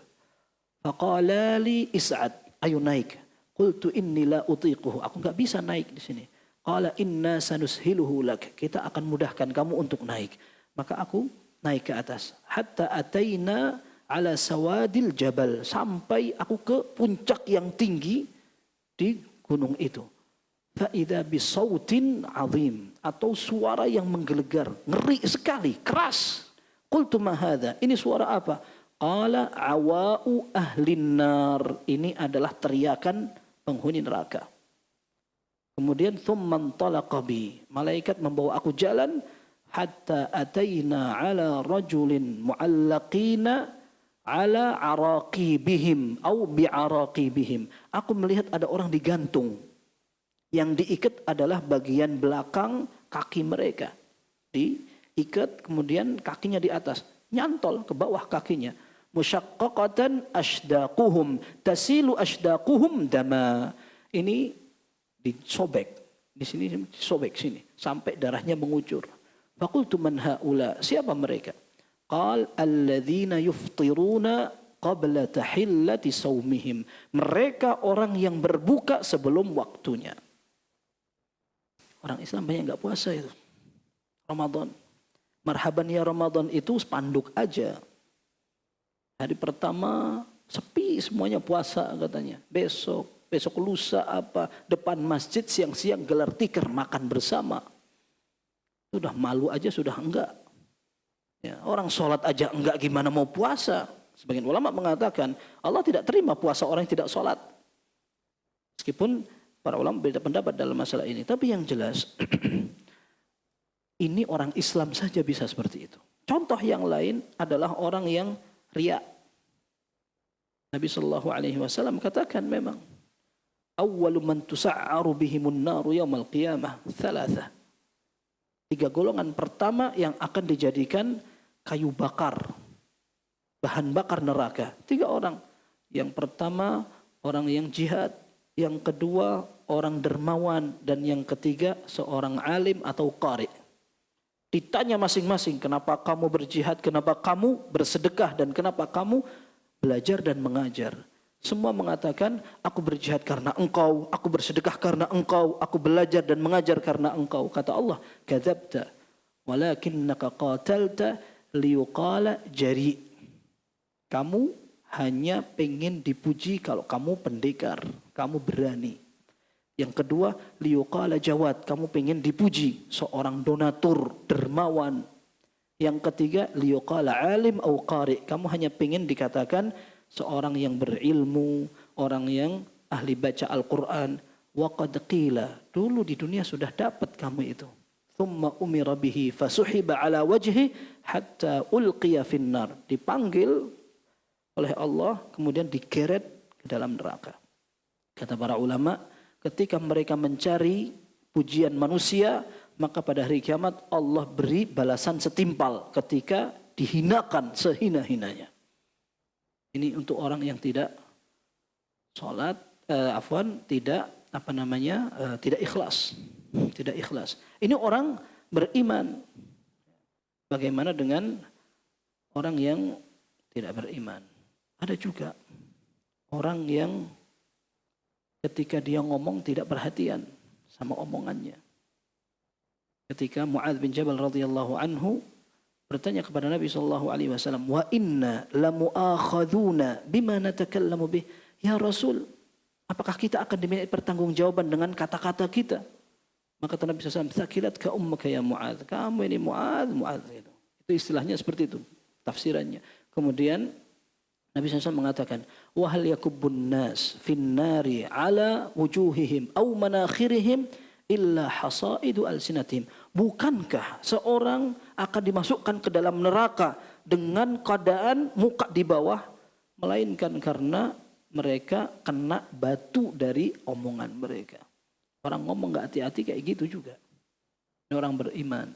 Speaker 2: Faqala li is'ad, ayo naik. Qultu inni la utiquhu. Aku enggak bisa naik di sini. Qala inna sanushiluhu lak. Kita akan mudahkan kamu untuk naik. Maka aku naik ke atas. Hatta ataina ala sawadil jabal. Sampai aku ke puncak yang tinggi di gunung itu. Fa'idha bisautin azim, atau suara yang menggelegar, ngeri sekali, keras. Qultu ma hadha, ini suara apa? Qala awa'u ahlin nar, ini adalah teriakan penghuni neraka. Kemudian thumman talaqa bi, malaikat membawa aku jalan hatta ataina ala rajulin mu'allaqina ala araqibihim au bi'araqibihim. Aku melihat ada orang digantung. Yang diikat adalah bagian belakang kaki mereka. Diikat, kemudian kakinya di atas. Nyantol ke bawah kakinya. Musyaqqaqatan ashdaquhum. Tasilu ashdaquhum dama. Ini disobek. Di sini disobek sini. Sampai darahnya mengucur. Faqultu man haula. Siapa mereka? Qal alladzina yuftiruna qabla tahillati saumihim. Mereka orang yang berbuka sebelum waktunya. Orang Islam banyak nggak puasa itu. Ramadan. Marhaban ya Ramadan itu spanduk aja. Hari pertama sepi semuanya puasa katanya. Besok lusa apa. Depan masjid siang-siang gelar tikar makan bersama. Sudah malu aja sudah enggak. Ya, orang sholat aja enggak gimana mau puasa. Sebagian ulama mengatakan Allah tidak terima puasa orang yang tidak sholat. Meskipun para ulama beda pendapat dalam masalah ini. Tapi yang jelas, ini orang Islam saja bisa seperti itu. Contoh yang lain adalah orang yang riya. Nabi SAW katakan memang, awwalu man tusa'aru bihimun naru yaumal qiyamah, thalatha. 3 golongan pertama yang akan dijadikan kayu bakar, bahan bakar neraka. 3 orang. Yang pertama, orang yang jihad. Yang kedua, orang dermawan. Dan yang ketiga, seorang alim atau qari. Ditanya masing-masing, kenapa kamu berjihad, kenapa kamu bersedekah, dan kenapa kamu belajar dan mengajar. Semua mengatakan, aku berjihad karena engkau, aku bersedekah karena engkau, aku belajar dan mengajar karena engkau. Kata Allah, kadzabta, walakinnaka qatalta liyuqala jari. Kamu hanya pengen dipuji kalau kamu pendekar, kamu berani. Yang kedua, liyuqala jawad, kamu pengen dipuji, seorang donatur, dermawan. Yang ketiga, liyuqala alim au qari, kamu hanya pengen dikatakan seorang yang berilmu, orang yang ahli baca Al-Quran. Wa qad qila, dulu di dunia sudah dapat kamu itu. Thumma umira bihi fasuhiba ala wajhi hatta ulqiya finnar. Dipanggil oleh Allah, kemudian digeret ke dalam neraka. Kata para ulama, ketika mereka mencari pujian manusia, maka pada hari kiamat Allah beri balasan setimpal ketika dihinakan sehina-hinanya. Ini untuk orang yang tidak sholat, tidak ikhlas. Tidak ikhlas. Ini orang beriman. Bagaimana dengan orang yang tidak beriman? Ada juga orang yang ketika dia ngomong tidak perhatian sama omongannya. Ketika Mu'adz bin Jabal radhiyallahu anhu bertanya kepada Nabi SAW, wa inna lamu'akhaduna bima natakallamu bih. Ya Rasul, apakah kita akan dimintai pertanggungjawaban dengan kata-kata kita? Maka kata Nabi SAW, sakilat ka ummaka ya Mu'adz. Kamu ini Mu'adz. Itu istilahnya seperti itu, tafsirannya. Kemudian Nabi SAW mengatakan, wahal yakubbun nas finnari ala wujuhihim au manakhirihim illa hasaidu alsinatihim. Bukankah seorang akan dimasukkan ke dalam neraka dengan keadaan muka di bawah, melainkan karena mereka kena batu dari omongan mereka. Orang ngomong gak hati-hati kayak gitu juga. Ini orang beriman.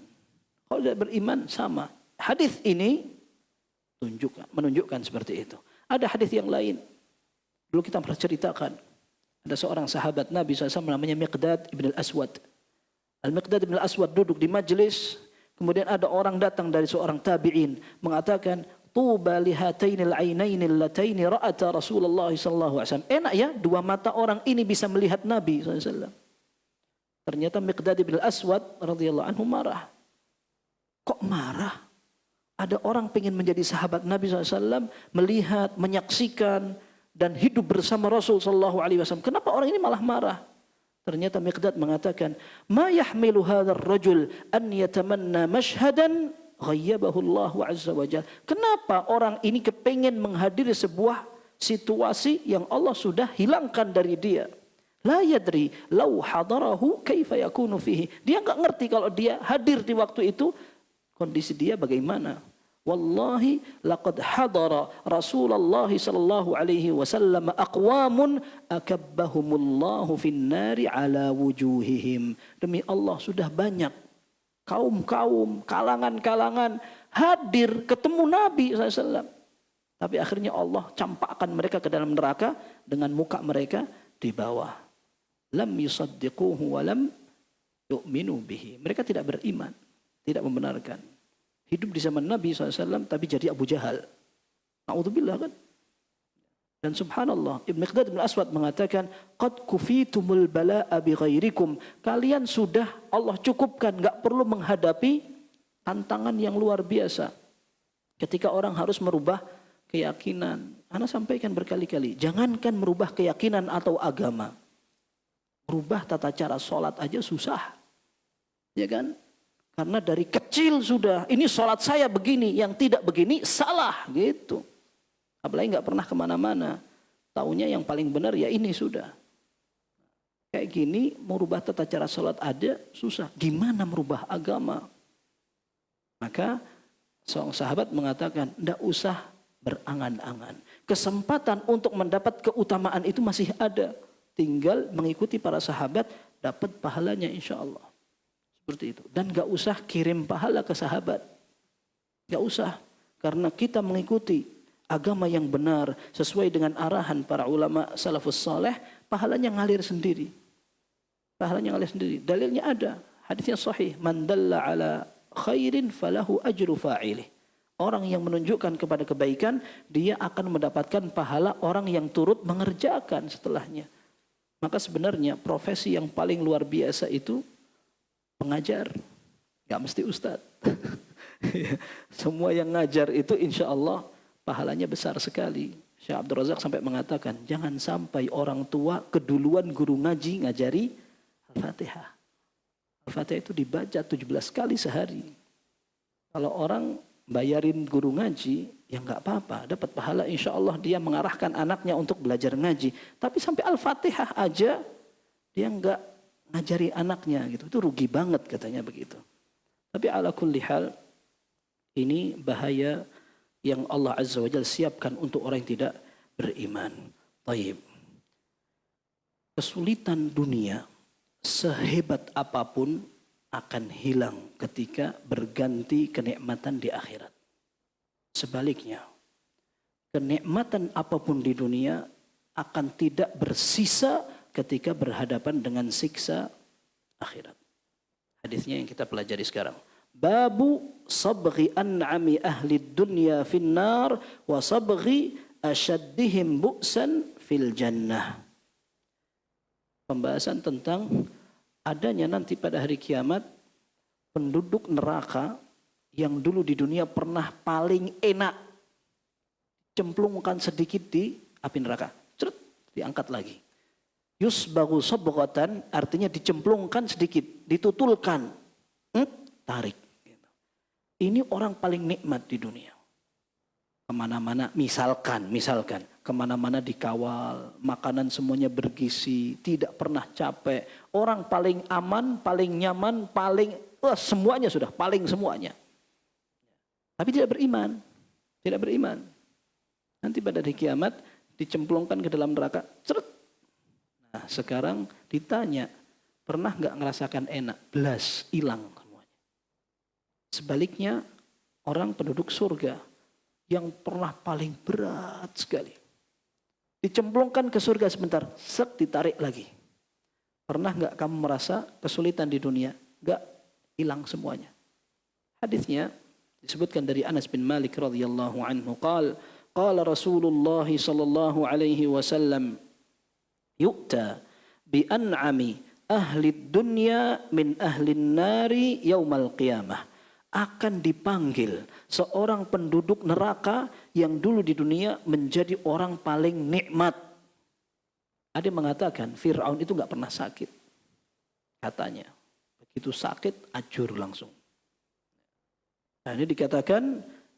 Speaker 2: Kalau tidak beriman sama. Hadis ini menunjukkan seperti itu. Ada hadis yang lain. Dulu kita pernah ceritakan. Ada seorang sahabat Nabi SAW namanya Miqdad ibn al-Aswad. Al-Miqdad ibn al-Aswad duduk di majelis. Kemudian ada orang datang dari seorang tabi'in. Mengatakan, Tuba lihatainil ainainil lataini ra'ata Rasulullah SAW. Enak ya, dua mata orang ini bisa melihat Nabi SAW. Ternyata Miqdad ibn al-Aswad radhiyallahu anhu marah. Kok marah? Ada orang pengen menjadi sahabat Nabi SAW, melihat, menyaksikan, dan hidup bersama Rasul SAW. Kenapa orang ini malah marah? Ternyata Miqdad mengatakan, ma yahmilu hadzal rajul an yatamanna mashhadan ghayyabahu Allah azza wa jalla. Kenapa orang ini kepengen menghadiri sebuah situasi yang Allah sudah hilangkan dari dia? La yadri law hadarahu kaifa yakunu fihi. Dia enggak ngerti kalau dia hadir di waktu itu kondisi dia bagaimana. Wallahi laqad hadara Rasulullah sallallahu alaihi wasallam aqwamun akabbahumullahu finnari ala wujuhihim. Demi Allah sudah banyak kaum-kaum, kalangan-kalangan hadir ketemu Nabi SAW. Tapi akhirnya Allah campakkan mereka ke dalam neraka dengan muka mereka di bawah. Lam yusaddiquhu wa lam yu'minu bihi. Mereka tidak beriman, tidak membenarkan. Hidup di zaman Nabi SAW tapi jadi Abu Jahal. Na'udzubillah kan. Dan subhanallah, Ibn Miqdad bin Aswad mengatakan, qad kufitumul bala'a bi ghairikum. Kalian sudah Allah cukupkan, enggak perlu menghadapi tantangan yang luar biasa. Ketika orang harus merubah keyakinan. Ana sampaikan berkali-kali, jangankan merubah keyakinan atau agama. Merubah tata cara sholat aja susah. Ya kan? Karena dari kecil sudah, ini sholat saya begini, yang tidak begini salah gitu. Apalagi nggak pernah kemana-mana. Taunya yang paling benar ya ini sudah. Kayak gini, merubah tata cara sholat ada, susah. Gimana merubah agama? Maka seorang sahabat mengatakan, tidak usah berangan-angan. Kesempatan untuk mendapat keutamaan itu masih ada. Tinggal mengikuti para sahabat, dapat pahalanya insya Allah. Seperti itu. Dan gak usah kirim pahala ke sahabat. Gak usah. Karena kita mengikuti agama yang benar sesuai dengan arahan para ulama salafus saleh, pahalanya ngalir sendiri. Pahalanya ngalir sendiri. Dalilnya ada. Hadisnya sahih. Man dalla ala khairin falahu ajru fa'ilih. Orang yang menunjukkan kepada kebaikan, dia akan mendapatkan pahala orang yang turut mengerjakan setelahnya. Maka sebenarnya profesi yang paling luar biasa itu pengajar, gak mesti ustadz. Semua yang ngajar itu insya Allah pahalanya besar sekali. Syekh Abdul Razak sampai mengatakan, jangan sampai orang tua keduluan guru ngaji ngajari Al-Fatihah. Al-Fatihah itu dibaca 17 kali sehari. Kalau orang bayarin guru ngaji, ya nggak apa-apa, dapat pahala insya Allah dia mengarahkan anaknya untuk belajar ngaji. Tapi sampai Al-Fatihah aja dia nggak ngajari anaknya gitu, itu rugi banget katanya begitu. Tapi ala kulli hal ini bahaya yang Allah Azza wa Jalla siapkan untuk orang yang tidak beriman. Taib. Kesulitan dunia sehebat apapun akan hilang ketika berganti kenikmatan di akhirat. Sebaliknya, kenikmatan apapun di dunia akan tidak bersisa ketika berhadapan dengan siksa akhirat. Hadisnya yang kita pelajari sekarang. Babu sabghi an'ami ahli dunya finnar wa sabghi asyaddihim bu'san fil jannah. Pembahasan tentang adanya nanti pada hari kiamat penduduk neraka yang dulu di dunia pernah paling enak, cemplungkan sedikit di api neraka, cerut, diangkat lagi. Yusbagu sabghatan artinya dicemplungkan sedikit, ditutulkan, tarik. Ini orang paling nikmat di dunia. Kemana-mana, misalkan, kemana-mana dikawal, makanan semuanya bergizi, tidak pernah capek. Orang paling aman, paling nyaman, semuanya sudah, paling semuanya. Tapi tidak beriman. Nanti pada hari kiamat dicemplungkan ke dalam neraka, cerut. Nah sekarang ditanya, pernah nggak ngerasakan enak? Belas, hilang semuanya. Sebaliknya orang penduduk surga yang pernah paling berat sekali, dicemplungkan ke surga sebentar, ditarik lagi. Pernah nggak kamu merasa kesulitan di dunia? Nggak, hilang semuanya. Hadisnya disebutkan dari Anas bin Malik radhiyallahu anhu, qala Rasulullah sallallahu alaihi wasallam, yu'ta bi an'ami ahli dunya min ahli nari yaumal qiyamah. Akan dipanggil seorang penduduk neraka yang dulu di dunia menjadi orang paling nikmat. Ada yang mengatakan Fir'aun itu nggak pernah sakit. Katanya. Begitu sakit, ajur langsung. Nah ini dikatakan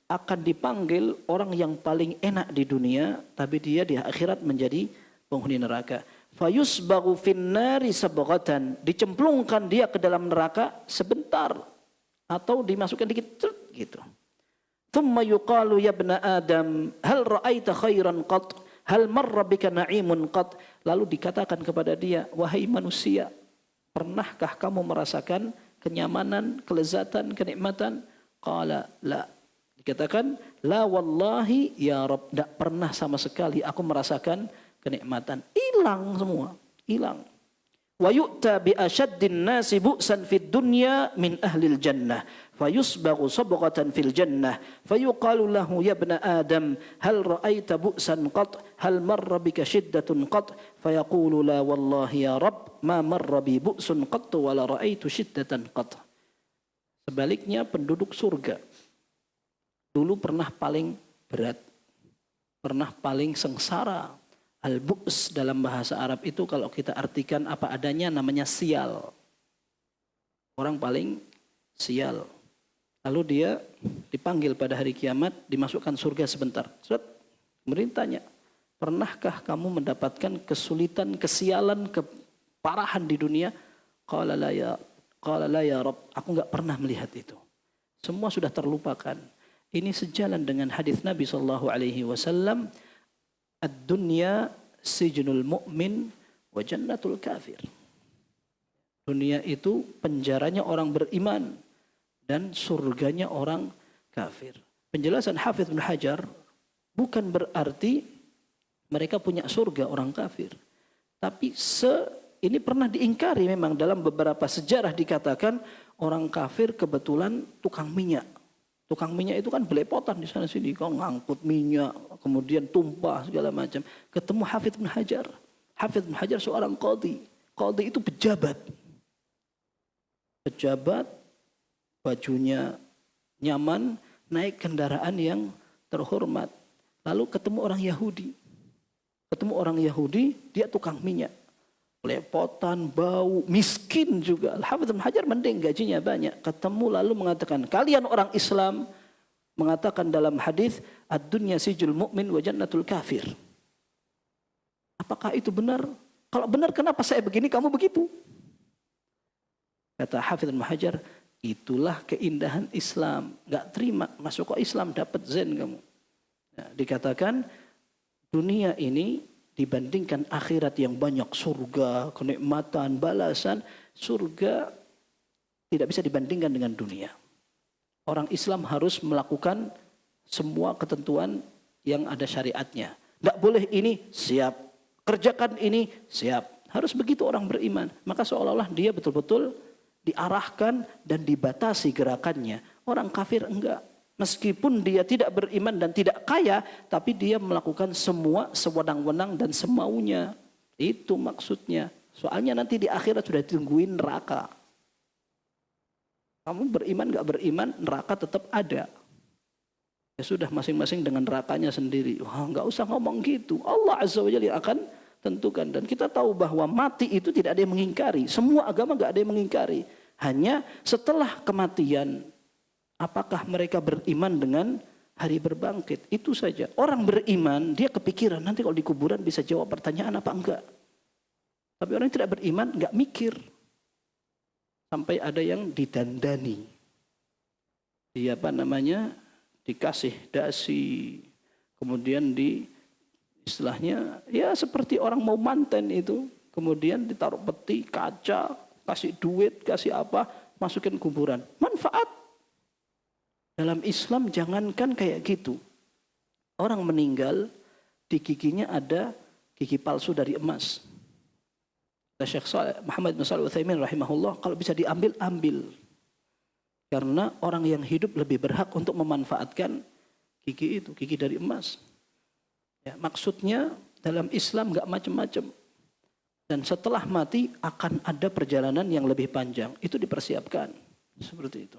Speaker 2: akan dipanggil orang yang paling enak di dunia, tapi dia di akhirat menjadi penghuni neraka. Fayusbagu finnari sabghatan. Dicemplungkan dia ke dalam neraka sebentar. Atau dimasukkan dikit gitu. Thumma yuqalu ya ibna Adam, hal ra'aita khairan qat? Hal marra bika na'imun qat? Lalu dikatakan kepada dia, wahai manusia, pernahkah kamu merasakan kenyamanan, kelezatan, kenikmatan? Qala la. Dikatakan, la wallahi ya Rabb, tidak pernah sama sekali aku merasakan kenikmatan. Hilang semua, hilang. Wa yu'ta bi asyaddin nasi bu'san fid dunya min ahlil jannah fayusbaghu sabghatan fil jannah fayuqalu lahu ya ibna Adam hal ra'aita bu'san qat hal marra bika shiddatun qat fayaqulu la wallahi ya Rabb ma marra bi bu'sun qat wa la ra'aitu shiddatan qat. Sebaliknya penduduk surga dulu pernah paling berat, pernah paling sengsara. Al-bu's dalam bahasa Arab itu kalau kita artikan apa adanya namanya sial. Orang paling sial. Lalu dia dipanggil pada hari kiamat, dimasukkan surga sebentar. Kemudian tanya, pernahkah kamu mendapatkan kesulitan, kesialan, keparahan di dunia? Qala la ya Rabb, aku enggak pernah melihat itu. Semua sudah terlupakan. Ini sejalan dengan hadis Nabi SAW. Ad-dunya sijnul mu'min wa jannatul kafir. Dunia itu penjaranya orang beriman dan surganya orang kafir. Penjelasan Hafidz bin Hajar bukan berarti mereka punya surga orang kafir. Tapi ini pernah diingkari memang dalam beberapa sejarah dikatakan orang kafir kebetulan tukang minyak. Tukang minyak itu kan belepotan di sana sini, kau ngangkut minyak, kemudian tumpah segala macam. Ketemu Hafidz bin Hajar. Hafidz bin Hajar seorang qadhi. Qadhi itu pejabat. Pejabat, bajunya nyaman, naik kendaraan yang terhormat. Lalu ketemu orang Yahudi. Ketemu orang Yahudi, dia tukang minyak. Lepotan, bau, miskin juga. Al-Hafidz bin Hajar mending gajinya banyak. Ketemu lalu mengatakan, kalian orang Islam, mengatakan dalam hadis, ad-dunya sijul mu'min wa jannatul kafir. Apakah itu benar? Kalau benar, kenapa saya begini, kamu begitu? Kata Hafidz Ibnu Hajar, itulah keindahan Islam. Gak terima masuk ke Islam dapat zen kamu. Nah, dikatakan dunia ini dibandingkan akhirat yang banyak surga, kenikmatan, balasan, surga tidak bisa dibandingkan dengan dunia. Orang Islam harus melakukan semua ketentuan yang ada syariatnya. Tidak boleh ini, siap. Kerjakan ini, siap. Harus begitu orang beriman. Maka seolah-olah dia betul-betul diarahkan dan dibatasi gerakannya. Orang kafir enggak. Meskipun dia tidak beriman dan tidak kaya, tapi dia melakukan semua sewenang-wenang dan semaunya. Itu maksudnya. Soalnya nanti di akhirat sudah ditungguin neraka. Kamu beriman enggak beriman, neraka tetap ada. Ya sudah, masing-masing dengan nerakanya sendiri. Wah, enggak usah ngomong gitu. Allah Azza wa Jalla akan tentukan. Dan kita tahu bahwa mati itu tidak ada yang mengingkari. Semua agama enggak ada yang mengingkari. Hanya setelah kematian, apakah mereka beriman dengan hari berbangkit? Itu saja. Orang beriman, dia kepikiran nanti kalau di kuburan bisa jawab pertanyaan apa enggak. Tapi orang yang tidak beriman enggak mikir. Sampai ada yang didandani. Dia dikasih dasi. Kemudian istilahnya ya seperti orang mau manten itu. Kemudian ditaruh peti, kaca, kasih duit, kasih apa, masukin kuburan. Manfaat. Dalam Islam jangankan kayak gitu. Orang meninggal, di giginya ada gigi palsu dari emas. Syekh Muhammad bin Shalih Al-Utsaimin rahimahullah, kalau bisa diambil, ambil. Karena orang yang hidup lebih berhak untuk memanfaatkan gigi itu, gigi dari emas. Ya, maksudnya dalam Islam nggak macam-macam. Dan setelah mati akan ada perjalanan yang lebih panjang. Itu dipersiapkan. Seperti itu.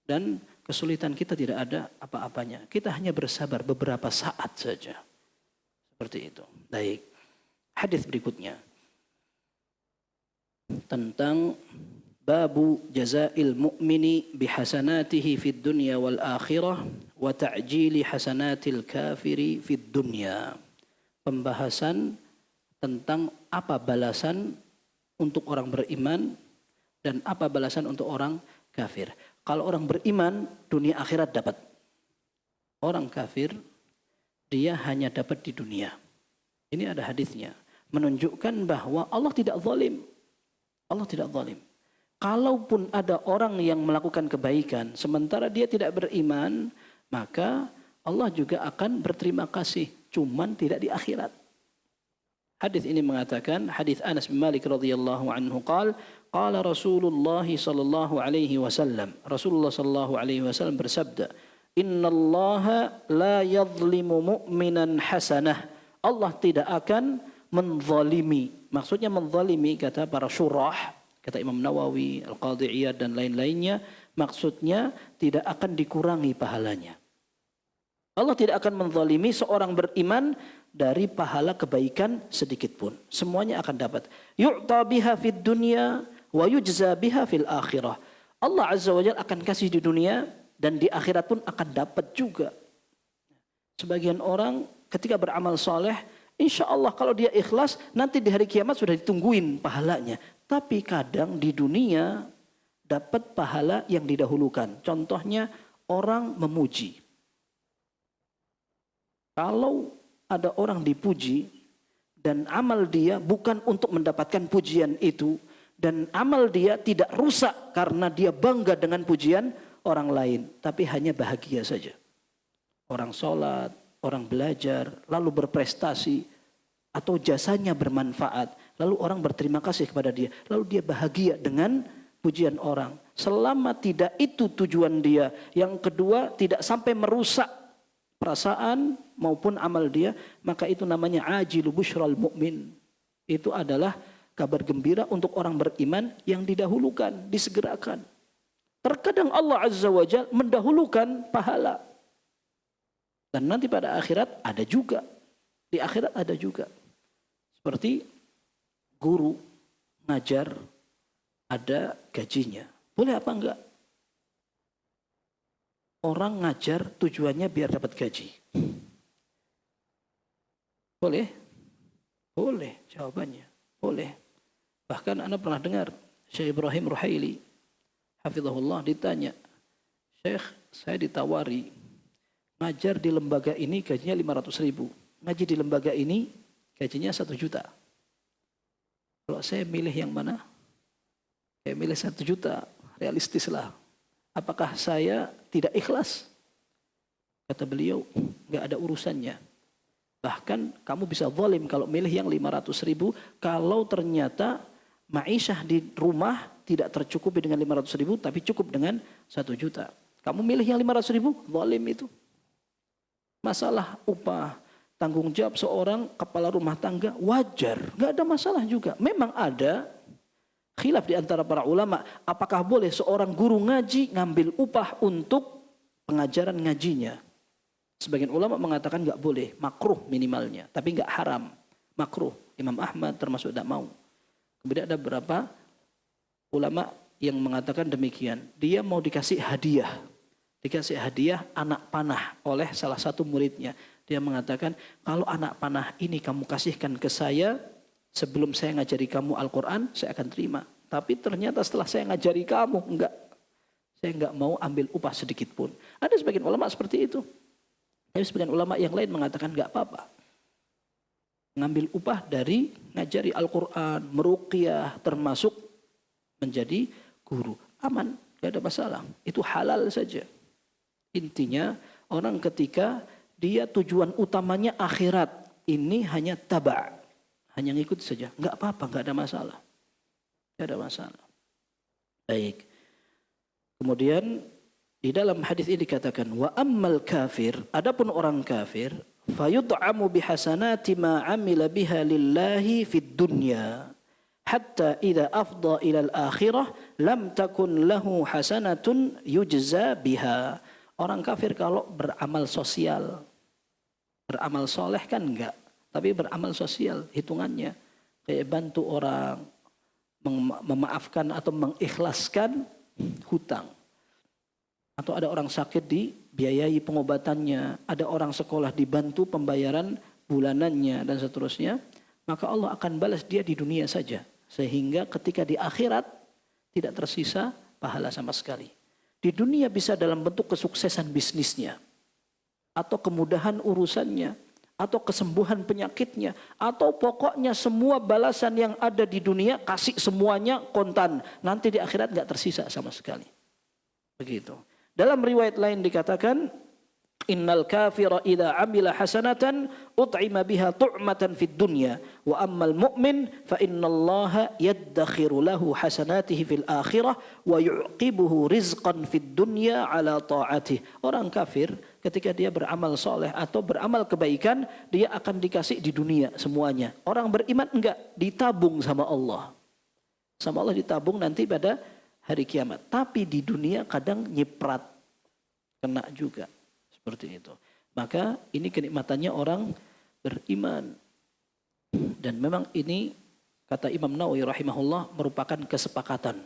Speaker 2: Dan kesulitan kita tidak ada apa-apanya. Kita hanya bersabar beberapa saat saja. Seperti itu. Baik. Hadis berikutnya. Tentang babu jazail mu'mini bihasanatihi fid dunya wal akhirah wa ta'jili hasanatil kafiri fid dunya. Pembahasan tentang apa balasan untuk orang beriman dan apa balasan untuk orang kafir. Kalau orang beriman, dunia akhirat dapat. Orang kafir, dia hanya dapat di dunia. Ini ada hadisnya. Menunjukkan bahwa Allah tidak zalim. Allah tidak zalim. Kalaupun ada orang yang melakukan kebaikan, sementara dia tidak beriman, maka Allah juga akan berterima kasih. Cuman tidak di akhirat. Hadis ini mengatakan, hadis Anas bin Malik radhiyallahu anhu qala Rasulullah sallallahu alaihi wasallam. Rasulullah sallallahu alaihi wasallam bersabda, "Innallaha la yadhlimu mu'minan hasanah." Allah tidak akan menzalimi. Maksudnya menzalimi kata para syurah, kata Imam Nawawi, Al-Qadhi Iyad dan lain-lainnya, maksudnya tidak akan dikurangi pahalanya. Allah tidak akan menzalimi seorang beriman dari pahala kebaikan sedikit pun. Semuanya akan dapat. Yu'ta biha fid dunya wa yujza biha fil akhirah. Allah Azza wa Jalla akan kasih di dunia dan di akhirat pun akan dapat juga. Sebagian orang ketika beramal soleh, insya Allah kalau dia ikhlas, nanti di hari kiamat sudah ditungguin pahalanya. Tapi kadang di dunia dapat pahala yang didahulukan. Contohnya orang memuji. Kalau ada orang dipuji dan amal dia bukan untuk mendapatkan pujian itu, dan amal dia tidak rusak karena dia bangga dengan pujian orang lain, tapi hanya bahagia saja. Orang sholat, orang belajar, lalu berprestasi, atau jasanya bermanfaat, lalu orang berterima kasih kepada dia, lalu dia bahagia dengan pujian orang. Selama tidak itu tujuan dia, yang kedua tidak sampai merusak perasaan maupun amal dia, maka itu namanya ajilu busyral mu'min. Itu adalah kabar gembira untuk orang beriman yang didahulukan, disegerakan. Terkadang Allah Azza wa Jalla mendahulukan pahala. Dan nanti pada akhirat ada juga. Di akhirat ada juga. Seperti guru ngajar ada gajinya. Boleh apa enggak? orang ngajar tujuannya biar dapat gaji? Boleh? Boleh, jawabannya. Boleh. Bahkan Anda pernah dengar Syekh Ibrahim Ruhaili, hafizahullah, ditanya, Syekh, saya ditawari ngajar di lembaga ini gajinya 500.000. Ngaji di lembaga ini gajinya 1 juta. Kalau saya milih yang mana? Saya milih 1 juta, realistis lah. Apakah saya tidak ikhlas? Kata beliau, nggak ada urusannya. Bahkan kamu bisa zalim kalau milih yang 500.000 kalau ternyata ma'isyah di rumah tidak tercukupi dengan 500.000 tapi cukup dengan 1 juta. Kamu milih yang 500.000, zalim itu. Masalah upah, tanggung jawab seorang kepala rumah tangga wajar, nggak ada masalah juga. Memang ada khilaf di antara para ulama, apakah boleh seorang guru ngaji ngambil upah untuk pengajaran ngajinya. Sebagian ulama mengatakan nggak boleh, makruh minimalnya, tapi nggak haram, makruh. Imam Ahmad termasuk tidak mau. Kemudian ada beberapa ulama yang mengatakan demikian. Dia mau dikasih hadiah anak panah oleh salah satu muridnya. Dia mengatakan, kalau anak panah ini kamu kasihkan ke saya sebelum saya ngajari kamu Al-Quran, saya akan terima. Tapi ternyata setelah saya ngajari kamu, enggak. Saya enggak mau ambil upah sedikit pun. Ada sebagian ulama seperti itu. Tapi sebagian ulama yang lain mengatakan enggak apa-apa. Ngambil upah dari ngajari Al-Quran, meruqyah, termasuk menjadi guru. Aman, enggak ada masalah. Itu halal saja. Intinya orang ketika dia tujuan utamanya akhirat, ini hanya taba', hanya ngikut saja, enggak apa-apa, enggak ada masalah. Enggak ada masalah. Baik. Kemudian di dalam hadis ini dikatakan wa ammal kafir, adapun orang kafir, fayud'amu bihasanati ma 'amila biha lillahi fid dunya hatta idza afdha ila al-akhirah lam takun lahu hasanatun yujza biha. Orang kafir kalau beramal sosial, beramal soleh kan enggak, tapi beramal sosial hitungannya kayak bantu orang, memaafkan atau mengikhlaskan hutang, atau ada orang sakit dibiayai pengobatannya, ada orang sekolah dibantu pembayaran bulanannya dan seterusnya, maka Allah akan balas dia di dunia saja, sehingga ketika di akhirat tidak tersisa pahala sama sekali. Di dunia bisa dalam bentuk kesuksesan bisnisnya, atau kemudahan urusannya, atau kesembuhan penyakitnya, atau pokoknya semua balasan yang ada di dunia kasih semuanya kontan. Nanti di akhirat nggak tersisa sama sekali. Begitu. Dalam riwayat lain dikatakan, innal kafira idza amila hasanatan ut'ima biha tu'matan fid dunya wa ammal mu'min fa innallaha yaddakhiru lahu hasanatihi fil akhirah wa yu'qibuhu rizqan fid dunya ala ta'atih. Orang kafir ketika dia beramal soleh atau beramal kebaikan, dia akan dikasih di dunia semuanya. Orang beriman enggak, ditabung sama Allah. Sama Allah ditabung nanti pada hari kiamat. Tapi di dunia kadang nyiprat, kena juga. Seperti itu. Maka ini kenikmatannya orang beriman. Dan memang ini kata Imam Nawawi rahimahullah merupakan kesepakatan.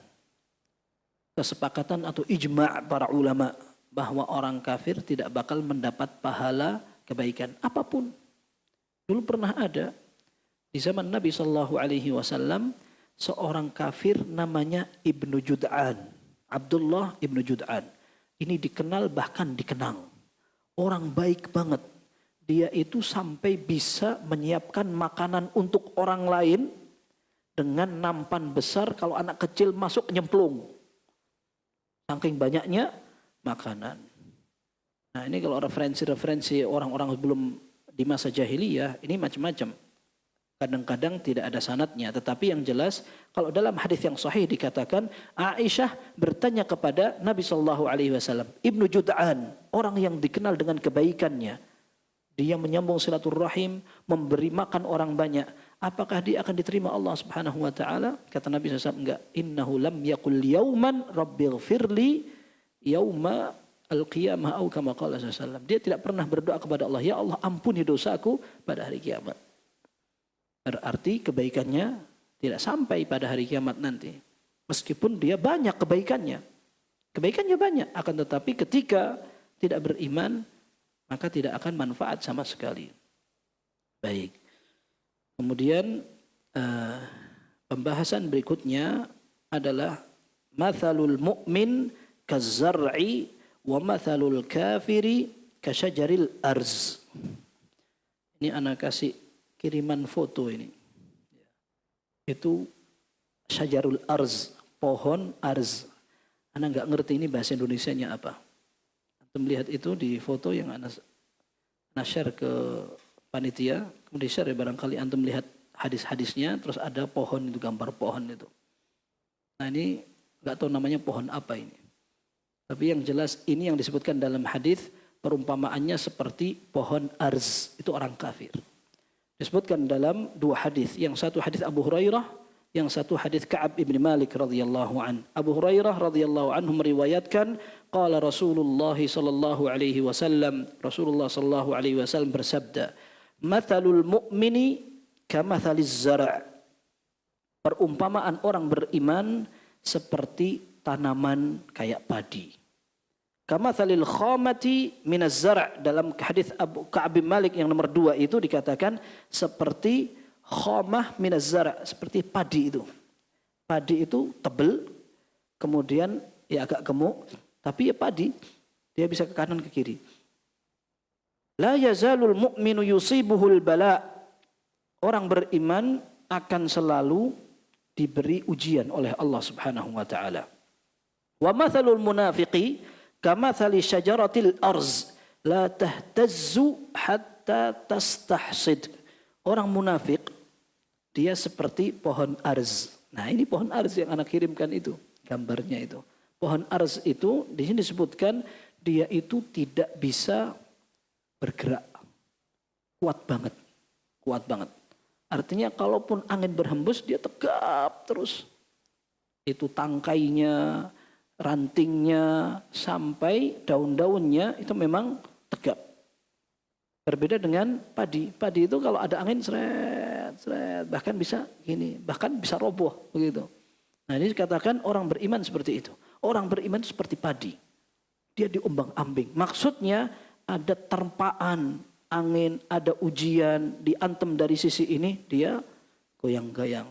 Speaker 2: Kesepakatan atau ijma' para ulama bahwa orang kafir tidak bakal mendapat pahala kebaikan apapun. Dulu pernah ada di zaman Nabi SAW seorang kafir namanya Ibnu Jud'an. Abdullah Ibnu Jud'an. Ini dikenal bahkan dikenang. Orang baik banget. Dia itu sampai bisa menyiapkan makanan untuk orang lain dengan nampan besar, kalau anak kecil masuk nyemplung. Saking banyaknya makanan. Nah ini kalau referensi orang-orang belum di masa jahiliyah, ini macam-macam. Kadang-kadang tidak ada sanadnya, tetapi yang jelas kalau dalam hadis yang sahih dikatakan Aisyah bertanya kepada Nabi SAW, Ibnu Jud'an, orang yang dikenal dengan kebaikannya, dia menyambung silaturahim, memberi makan orang banyak, apakah dia akan diterima Allah Subhanahu wa taala? Kata Nabi SAW, enggak. Innahu lam yaqul yauman rabbighfirli yauma al-qiyamah atau kama qala SAW. Dia tidak pernah berdoa kepada Allah, ya Allah ampuni dosaku pada hari kiamat. Berarti kebaikannya tidak sampai pada hari kiamat nanti. Meskipun dia banyak kebaikannya. Kebaikannya banyak. Akan tetapi ketika tidak beriman, maka tidak akan manfaat sama sekali. Baik. Kemudian pembahasan berikutnya adalah mathalul mu'min kazzar'i wa mathalul kafiri kasyajaril arz. Ini anak kasih kiriman foto ini. Itu syajarul arz, pohon arz. Anak nggak ngerti ini bahasa Indonesianya apa. Antum lihat itu di foto yang anak share ke panitia, kemudian share ya, barangkali antum lihat hadis-hadisnya, terus ada pohon itu, gambar pohon itu. Nah ini nggak tahu namanya pohon apa ini. Tapi yang jelas ini yang disebutkan dalam hadis perumpamaannya seperti pohon arz, itu orang kafir. Disebutkan dalam dua hadis, yang satu hadis Abu Hurairah, yang satu hadis Ka'ab ibn Malik radhiyallahu an. Abu Hurairah radhiyallahu anhu meriwayatkan, qala Rasulullah sallallahu alaihi wasallam, Rasulullah sallallahu alaihi wasallam bersabda, mathalul mu'mini kamathaliz zara'. Perumpamaan orang beriman seperti tanaman kayak padi. Kamathalil khamati minaz zara'. Dalam hadis Abu Ka'ab bin Malik yang nomor 2 itu dikatakan seperti khamah minaz zara', seperti padi itu. Padi itu tebal, kemudian ya agak gemuk, tapi ya padi, dia bisa ke kanan ke kiri. La yazalul mu'minu yusibuhul bala'. Orang beriman akan selalu diberi ujian oleh Allah Subhanahu wa taala. Wa mathalul munafiqi kamathali syajaratil arz la tahtazzu hatta tastahsid. Orang munafik dia seperti pohon arz. Nah, ini pohon arz yang anak kirimkan itu, gambarnya itu. Pohon arz itu di sini disebutkan dia itu tidak bisa bergerak. Kuat banget. Kuat banget. Artinya kalaupun angin berhembus dia tegap terus. Itu tangkainya, rantingnya, sampai daun-daunnya itu memang tegap. Berbeda dengan padi. Padi itu kalau ada angin seret, bahkan bisa gini, bahkan bisa roboh begitu. Nah ini dikatakan orang beriman seperti itu. Orang beriman seperti padi. Dia diombang-ambing. Maksudnya ada terpaan angin, ada ujian, diantem dari sisi ini, dia goyang-goyang.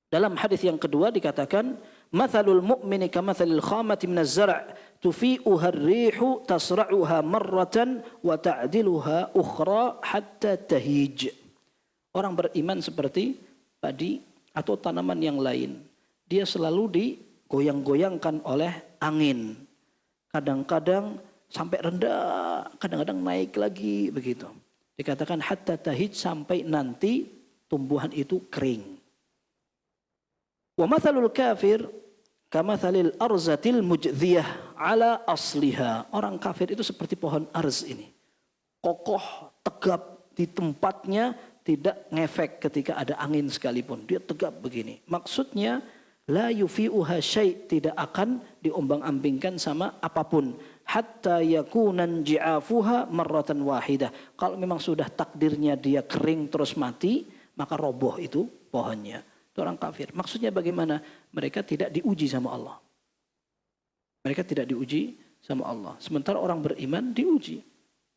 Speaker 2: Dalam hadis yang kedua dikatakan, mathalul mu'mini kamathalil khamati minaz zara' tufi'uha ar-rihu tasra'uha marratan wa ta'diluha ukhra hatta tahij. Orang beriman seperti padi atau tanaman yang lain. Dia selalu digoyang-goyangkan oleh angin. Kadang-kadang sampai rendah, kadang-kadang naik lagi begitu. Dikatakan hatta tahij, sampai nanti tumbuhan itu kering. Wa mathalul kafir kamathalil arzatil mujdziyah ala asliha. Orang kafir itu seperti pohon arz ini. Kokoh, tegap di tempatnya, tidak ngefek ketika ada angin sekalipun. Dia tegap begini. Maksudnya la yufi'uha syai', tidak akan diombang-ambingkan sama apapun. Hatta yakunan ji'afuha marratan wahidah. Kalau memang sudah takdirnya dia kering terus mati, maka roboh itu pohonnya. Itu orang kafir. Maksudnya bagaimana? Mereka tidak diuji sama Allah. Mereka tidak diuji sama Allah. Sementara orang beriman diuji.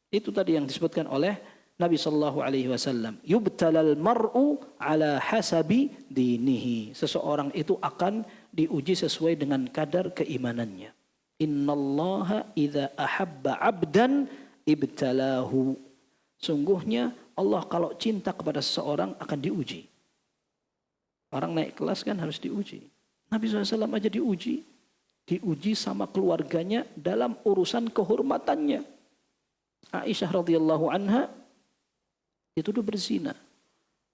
Speaker 2: Itu tadi yang disebutkan oleh Nabi sallallahu alaihi wasallam. Yubtalal mar'u ala hasabi dinihi. Seseorang itu akan diuji sesuai dengan kadar keimanannya. Innallaha idza ahabba 'abdan ibtalahu. Sungguhnya Allah kalau cinta kepada seseorang akan diuji. Orang naik kelas kan harus diuji. Nabi SAW aja diuji. Diuji sama keluarganya dalam urusan kehormatannya. Aisyah radhiyallahu anha dituduh berzina.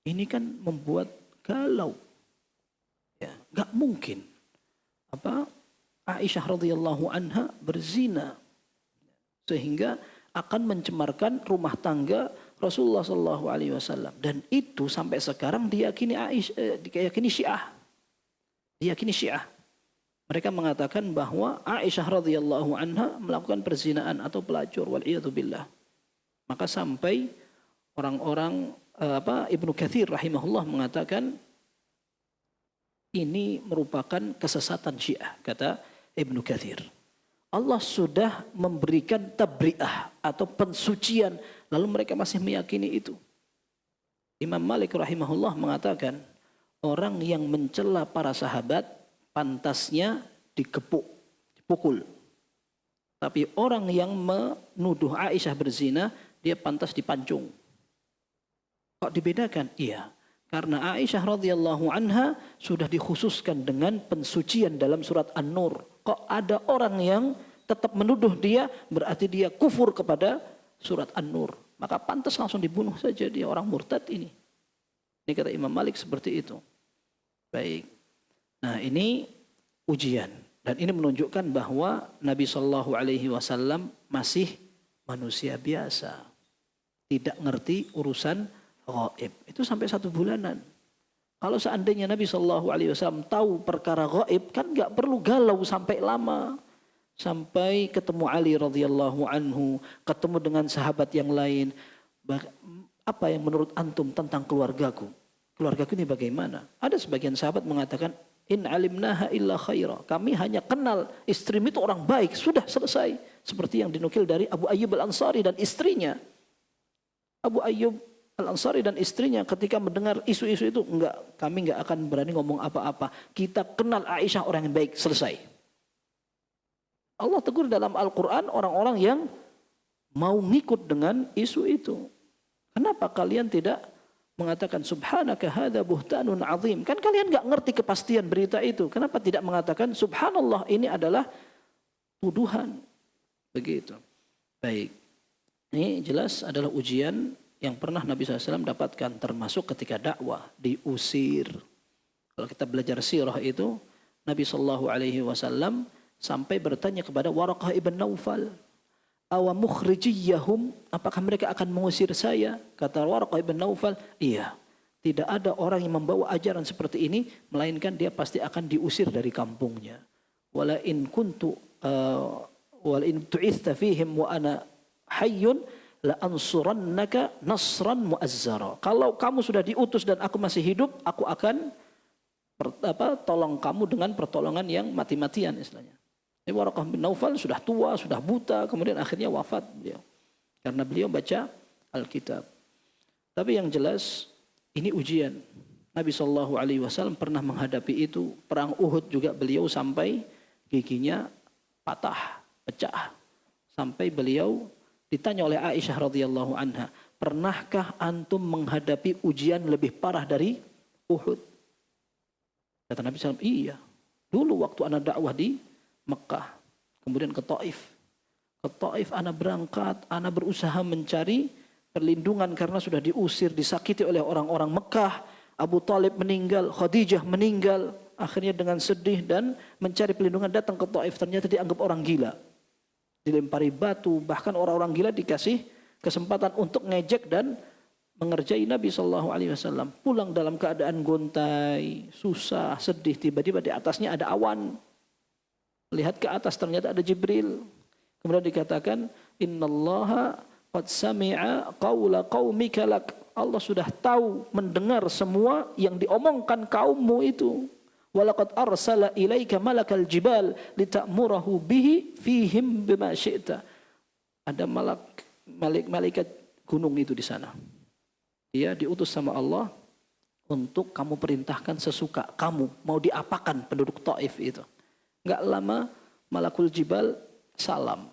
Speaker 2: Ini kan membuat galau. Ya, nggak mungkin. Aisyah radhiyallahu anha berzina sehingga akan mencemarkan rumah tangga Rasulullah sallallahu alaihi wasallam, dan itu sampai sekarang diyakini diyakini Syiah. Diyakini Syiah. Mereka mengatakan bahwa Aisyah radhiyallahu anha melakukan perzinaan atau pelacur, wal iyadu billah. Maka sampai orang-orang Ibnu Katsir rahimahullah mengatakan ini merupakan kesesatan Syiah, kata Ibnu Katsir. Allah sudah memberikan tabri'ah atau pensucian, lalu mereka masih meyakini itu. Imam Malik rahimahullah mengatakan, orang yang mencela para sahabat pantasnya dikepuk, dipukul. Tapi orang yang menuduh Aisyah berzina, dia pantas dipancung. Kok dibedakan? Iya, karena Aisyah radhiyallahu anha sudah dikhususkan dengan pensucian dalam surat An-Nur. Kok ada orang yang tetap menuduh dia, berarti dia kufur kepada surat An-Nur. Maka pantas langsung dibunuh saja dia, orang murtad ini. Ini kata Imam Malik seperti itu. Baik. Nah, ini ujian. Dan ini menunjukkan bahwa Nabi SAW masih manusia biasa. Tidak ngerti urusan gaib. Itu sampai 1 bulanan. Kalau seandainya Nabi SAW tahu perkara gaib, kan nggak perlu galau sampai lama. Sampai ketemu Ali radhiyallahu anhu, ketemu dengan sahabat yang lain. Apa yang menurut antum tentang keluargaku? Keluargaku ini bagaimana? Ada sebagian sahabat mengatakan, in alimnaha illa khaira. Kami hanya kenal istri itu orang baik, sudah selesai. Seperti yang dinukil dari Abu Ayyub Al-Ansari dan istrinya. Abu Ayyub Al-Ansari dan istrinya ketika mendengar isu-isu itu, kami enggak akan berani ngomong apa-apa. Kita kenal Aisyah orang yang baik, selesai. Allah tegur dalam Al-Quran orang-orang yang mau ngikut dengan isu itu. Kenapa kalian tidak mengatakan subhanaka hadza buhtanun azim? Kan kalian enggak ngerti kepastian berita itu. Kenapa tidak mengatakan subhanallah ini adalah tuduhan? Begitu. Baik. Ini jelas adalah ujian yang pernah Nabi SAW dapatkan, termasuk ketika dakwah, diusir. Kalau kita belajar sirah itu, Nabi SAW sampai bertanya kepada Waraqah ibn Naufal, awa mukhrijiyahum, apakah mereka akan mengusir saya? Kata Waraqah ibn Naufal, iya, tidak ada orang yang membawa ajaran seperti ini, melainkan dia pasti akan diusir dari kampungnya. Wala in kuntu wala in tu'itha fihim wa ana hayyun la ansurannaka nasran muazzara. Kalau kamu sudah diutus dan aku masih hidup, aku akan tolong kamu dengan pertolongan yang mati-matian istilahnya. Ini Waraqah bin Naufal sudah tua, sudah buta, kemudian akhirnya wafat beliau. Karena beliau baca Alkitab. Tapi yang jelas ini ujian. Nabi SAW pernah menghadapi itu. Perang Uhud juga beliau sampai giginya patah, pecah. Sampai beliau ditanya oleh Aisyah radhiyallahu anha, pernahkah antum menghadapi ujian lebih parah dari Uhud? Kata Nabi SAW, iya. Dulu waktu anak dakwah di Mekah, kemudian ke Taif. Ke Taif anak berangkat, anak berusaha mencari perlindungan karena sudah diusir, disakiti oleh orang-orang Mekah. Abu Talib meninggal, Khadijah meninggal. Akhirnya dengan sedih dan mencari perlindungan datang ke Taif, ternyata dianggap orang gila. Dilempari batu, bahkan orang-orang gila dikasih kesempatan untuk ngejek dan mengerjai Nabi SAW. Pulang dalam keadaan gontai, susah, sedih. Tiba-tiba di atasnya ada awan. Lihat ke atas ternyata ada Jibril. Kemudian dikatakan, innallaha qad sami'a qawla qaumika lak. Allah sudah tahu, mendengar semua yang diomongkan kaummu itu. Walaqad arsala ilaika malakal jibal lita'murahu bihi fihim bima syi'ta. Ada malaikat gunung itu di sana. Dia diutus sama Allah untuk kamu perintahkan sesuka kamu mau diapakan penduduk Taif itu. Enggak lama malakul jibal salam.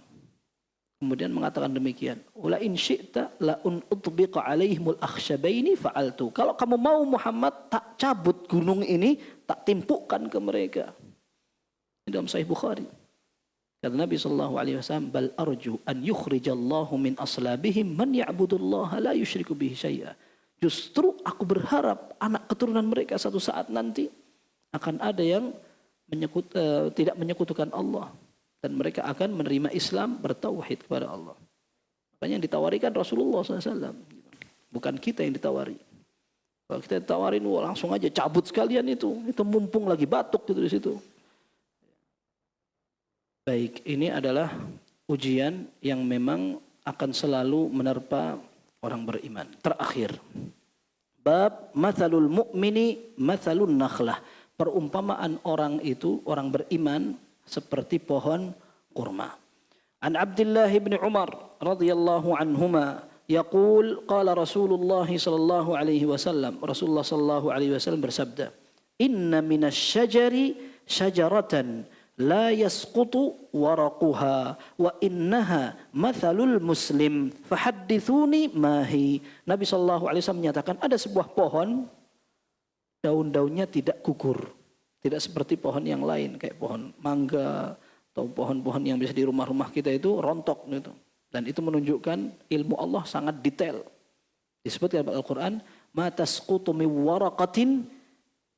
Speaker 2: Kemudian mengatakan demikian, "Wala in syi'ta la utbiqa alaihimul akhshabaini fa'altu." Kalau kamu mau Muhammad, tak cabut gunung ini, tak timpukkan ke mereka. Ini dalam Sahih Bukhari. Kata Nabi SAW, "Bal arju an yukhrijallahu min aslabihim man ya'budullaha la yusyriku bihi syai'a." Justru aku berharap anak keturunan mereka satu saat nanti akan ada yang tidak menyekutukan Allah. Dan mereka akan menerima Islam, bertauhid kepada Allah. Makanya yang ditawarikan Rasulullah SAW. Bukan kita yang ditawari. Kalau kita ditawarin, wah langsung aja cabut sekalian itu. Itu mumpung lagi batuk gitu di situ. Baik, ini adalah ujian yang memang akan selalu menerpa orang beriman. Terakhir, bab mathalul mu'mini mathalun nakhlah. Perumpamaan orang itu, orang beriman, seperti pohon kurma. An Abdullah bin Umar radhiyallahu anhuma yaqul qala Rasulullah sallallahu alaihi wasallam, Rasulullah sallallahu alaihi wasallam bersabda, inna minasy syajari syajaratan la yasqutu waraquha wa innaha mathalul muslim fahaddithuni mahi. Nabi sallallahu alaihi wasallam menyatakan ada sebuah pohon daun-daunnya tidak gugur. Tidak seperti pohon yang lain kayak pohon mangga atau pohon-pohon yang bisa di rumah-rumah kita itu rontok gitu. Dan itu menunjukkan ilmu Allah sangat detail. Disebutkan dalam Al-Qur'an, ma tasqutu min waraqatin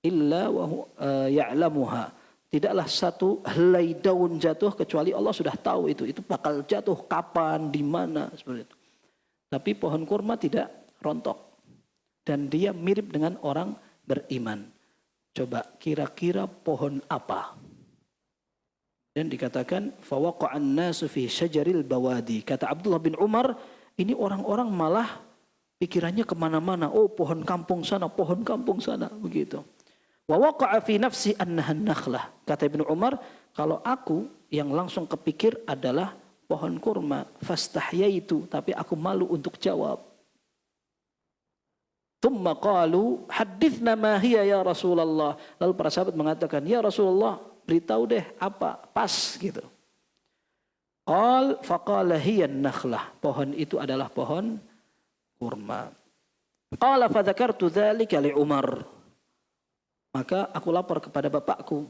Speaker 2: illa wa ya'lamuha. Tidaklah satu helai daun jatuh kecuali Allah sudah tahu itu. Itu bakal jatuh kapan, di mana, seperti itu. Tapi pohon kurma tidak rontok. Dan dia mirip dengan orang beriman. Coba kira-kira pohon apa? Dan dikatakan fawaqa'an nasu fi syajaril bawadi. Kata Abdullah bin Umar, ini orang-orang malah pikirannya kemana-mana. Oh, pohon kampung sana, begitu. Wa waqa'a fi nafsi annaha nakhlah. Kata Ibnu Umar, kalau aku yang langsung kepikir adalah pohon kurma, fastahyaitu, tapi aku malu untuk jawab. Tsumma qalu hadithna ma hiya ya Rasulullah. Lalu para sahabat mengatakan, ya Rasulullah, beritahu deh apa pas gitu. Faqala hiya nakhlah. Pohon itu adalah pohon kurma. Qala fadzakartu dzalika li Umar. Maka aku lapor kepada bapakku.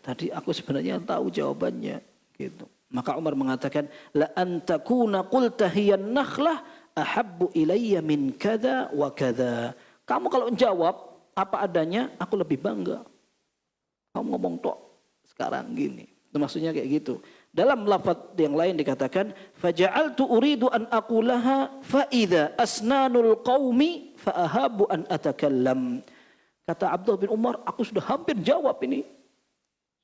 Speaker 2: Tadi aku sebenarnya tahu jawabannya gitu. Maka Umar mengatakan, la antakuna qulta hiya nakhlah ahabbu ilayya min kada wa kada. Kamu kalau jawab apa adanya, aku lebih bangga. Kamu ngomong tok sekarang gini. Itu maksudnya kayak gitu. Dalam lafaz yang lain dikatakan, faja'altu uridu an aqulaha fa idza asnanul qaumi fa ahabu an atakallam. Kata Abdullah bin Umar, aku sudah hampir jawab ini.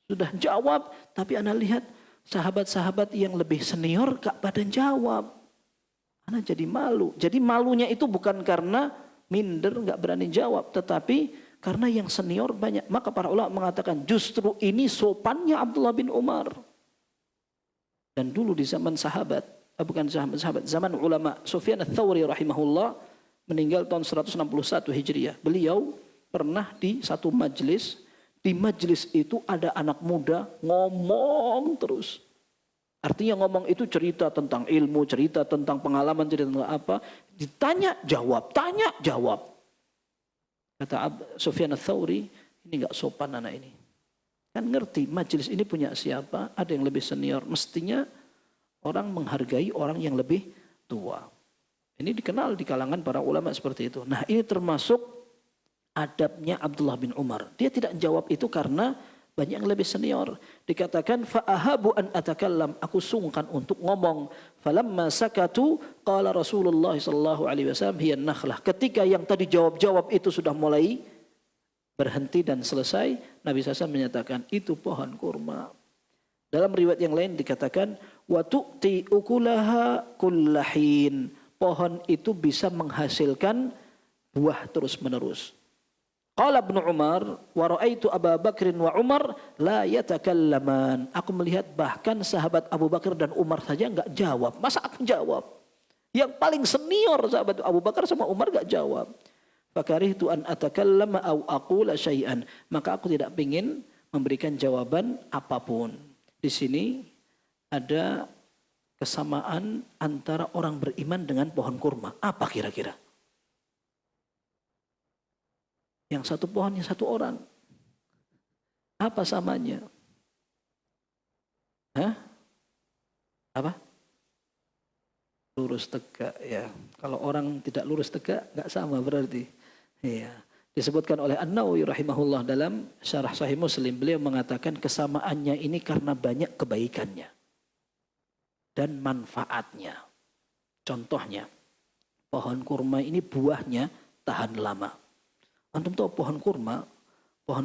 Speaker 2: Sudah jawab, tapi ana lihat sahabat-sahabat yang lebih senior gak pada jawab. Ana jadi malu. Jadi malunya itu bukan karena minder gak berani jawab, tetapi karena yang senior banyak. Maka para ulama mengatakan justru ini sopannya Abdullah bin Umar. Dan dulu di zaman sahabat, bukan sahabat, zaman ulama, Sufyan ats-Tsauri rahimahullah meninggal tahun 161 Hijriah. Beliau pernah di satu majelis, di majelis itu ada anak muda ngomong terus. Artinya ngomong itu cerita tentang ilmu, cerita tentang pengalaman, cerita tentang apa. Ditanya, jawab, tanya, jawab. Kata Sufyan ats-Tsauri, ini gak sopan anak ini. Kan ngerti, majelis ini punya siapa, ada yang lebih senior. Mestinya orang menghargai orang yang lebih tua. Ini dikenal di kalangan para ulama seperti itu. Nah ini termasuk adabnya Abdullah bin Umar. Dia tidak jawab itu karena banyak yang lebih senior. Dikatakan fa'ahabu an atakallam, aku sungkan untuk ngomong. Falamma sakatu qala Rasulullah sallallahu alaihi wasallam hiya nakhlah. Ketika yang tadi jawab-jawab itu sudah mulai berhenti dan selesai, Nabi SAW menyatakan itu pohon kurma. Dalam riwayat yang lain dikatakan wa tu'ti ukulaha kullahin. Pohon itu bisa menghasilkan buah terus-menerus. Qala Ibnu Umar wa ra'aitu Abu Bakr wa Umar la yatakallaman. Aku melihat bahkan sahabat Abu Bakar dan Umar saja enggak jawab. Masa aku jawab? Yang paling senior sahabat Abu Bakar sama Umar enggak jawab. Fakarihtu an atakallama au aqula syai'an. Maka aku tidak ingin memberikan jawaban apapun. Di sini ada kesamaan antara orang beriman dengan pohon kurma. Apa kira-kira? Yang satu pohon, yang satu orang. Apa samanya? Hah? Apa? Lurus tegak ya. Kalau orang tidak lurus tegak, nggak sama berarti. Iya. Disebutkan oleh An-Nawawi rahimahullah dalam Syarah Sahih Muslim. Beliau mengatakan kesamaannya ini karena banyak kebaikannya. Dan manfaatnya. Contohnya, pohon kurma ini buahnya tahan lama. Antum tahu pohon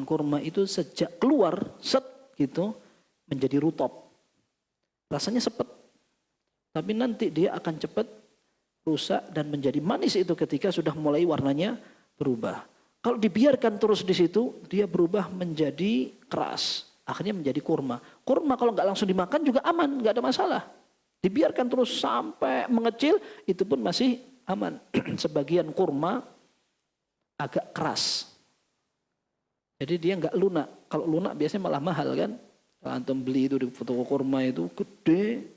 Speaker 2: kurma itu sejak keluar set gitu menjadi rutop. Rasanya sepet. Tapi nanti dia akan cepat rusak dan menjadi manis itu ketika sudah mulai warnanya berubah. Kalau dibiarkan terus di situ, dia berubah menjadi keras. Akhirnya menjadi kurma. Kurma kalau nggak langsung dimakan juga aman, nggak ada masalah. Dibiarkan terus sampai mengecil, itu pun masih aman. Sebagian kurma agak keras. Jadi dia nggak lunak. Kalau lunak biasanya malah mahal kan. Kalau antum beli itu di toko kurma itu gede,